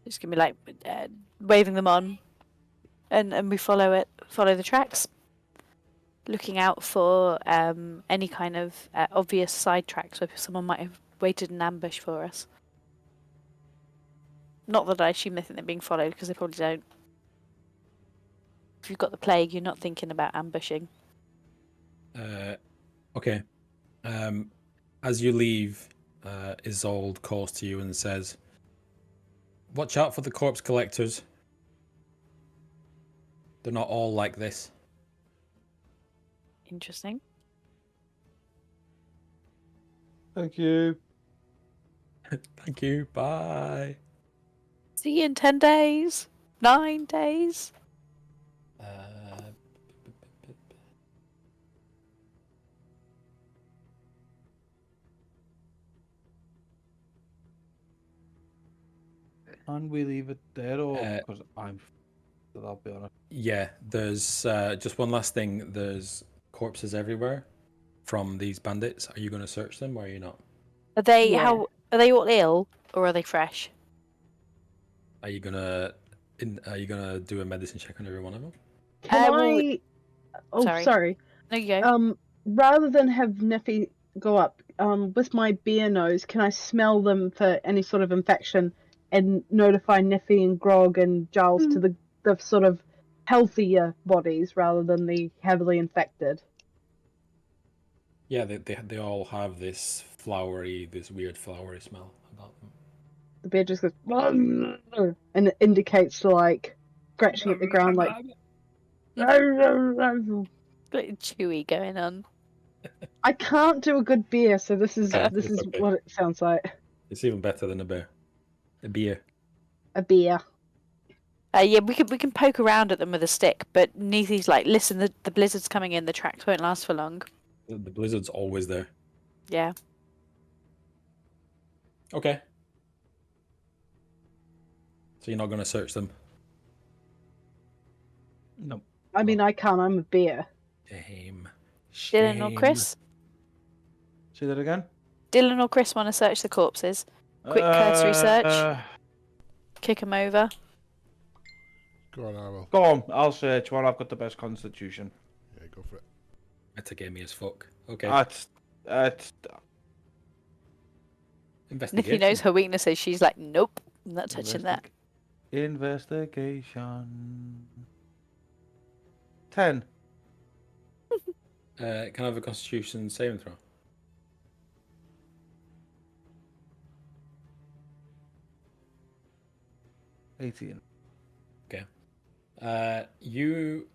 It's gonna be like waving them on, and we follow the tracks, looking out for any kind of obvious side tracks where someone might have waited in ambush for us. Not that I assume they think they're being followed, because they probably don't. If you've got the plague, you're not thinking about ambushing. Okay. As you leave, Isolde calls to you and says, "Watch out for the corpse collectors. They're not all like this." Interesting. Thank you. Thank you. Bye. See you in 10 days. 9 days. Can we leave it there, or because I'll be honest. Yeah, there's just one last thing. There's corpses everywhere from these bandits. Are you going to search them, or are you not? Are they Yeah. are they all ill, or are they fresh? Are you gonna do a medicine check on every one of them? Can well, I? Oh, sorry. sorry. No, you go. Rather than have Niffy go up, with my beer nose, can I smell them for any sort of infection and notify Niffy and Grog and Giles to the sort of healthier bodies rather than the heavily infected? Yeah, they all have this weird flowery smell about them. The beer just goes, and it indicates to like scratching at the ground like. Bit chewy going on. I can't do a good beer, so this is okay. what it sounds like. It's even better than a bear. A beer. A beer. Yeah, we can poke around at them with a stick, but Neethy's like, listen, the blizzard's coming in. The tracks won't last for long. The blizzard's always there. Yeah. Okay. So you're not going to search them? No. I mean, I can't. I'm a beer. Shame. Dylan or Chris? Say that again. Dylan or Chris want to search the corpses? Quick cursory search. Kick them over. Go on, I will. Go on, I'll search one. I've got the best constitution. Yeah, go for it. That's a gamey as fuck. Okay. That's Investigation. Niffy knows her weaknesses. She's like, nope, I'm not touching that. Investigation. 10. Can I have a Constitution saving throw? $18. Okay. You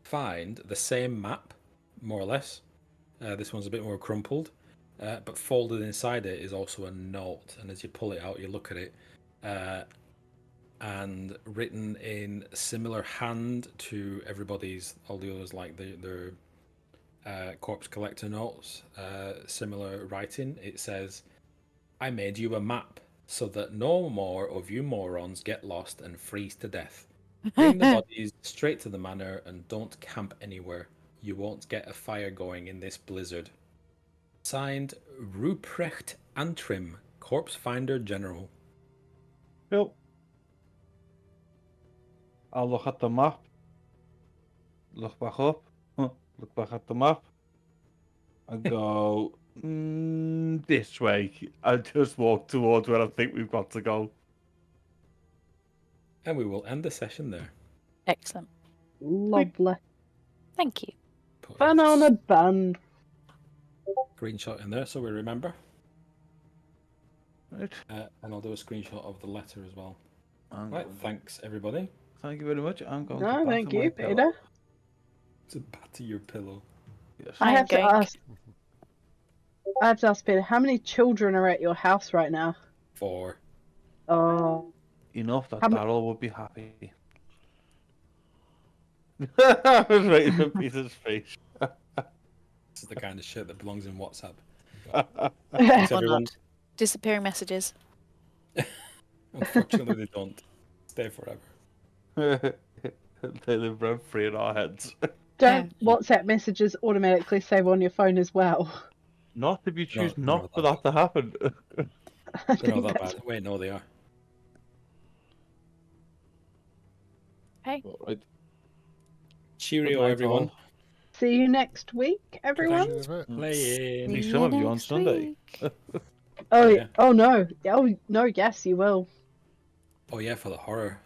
find the same map, more or less. This one's a bit more crumpled, but folded inside it is also a note. And as you pull it out, you look at it, and written in similar hand to everybody's, all the others, like their corpse collector notes, similar writing. It says, "I made you a map so that no more of you morons get lost and freeze to death. Bring the bodies straight to the manor and don't camp anywhere. You won't get a fire going in this blizzard. Signed, Ruprecht Antrim, Corpse Finder General." Cool. I'll look at the map. Look back up. Look back at the map. And go this way. I just walk towards where I think we've got to go. And we will end the session there. Excellent. Lovely. Thank you. Put Fun on a bun. screenshot in there so we remember. Right. And I'll do a screenshot of the letter as well. Right. Thanks everybody. Thank you very much. I'm going No, to thank batter my you, pillow. Peter. To batter your pillow. Yes. I I'm have to going- ask. I have to ask Peter, how many children are at your house right now? 4. Oh, Enough that How mu- Daryl would be happy. I was waiting for Peter's face. This is the kind of shit that belongs in WhatsApp. Or Thanks everyone. not. Disappearing messages. Unfortunately they don't stay forever. They live rent free in our heads. don't WhatsApp messages automatically save on your phone as well? Not if you choose No, not for that to happen. I They're not think that that's bad. Wait, no they are. Okay. All right. Cheerio, night, everyone. all. See you next week, everyone. Catch you in a bit. Playing. Meet See some you of you on next Sunday. week. Oh, Yeah. oh no. Oh no, yes, you will. Oh yeah, for the horror.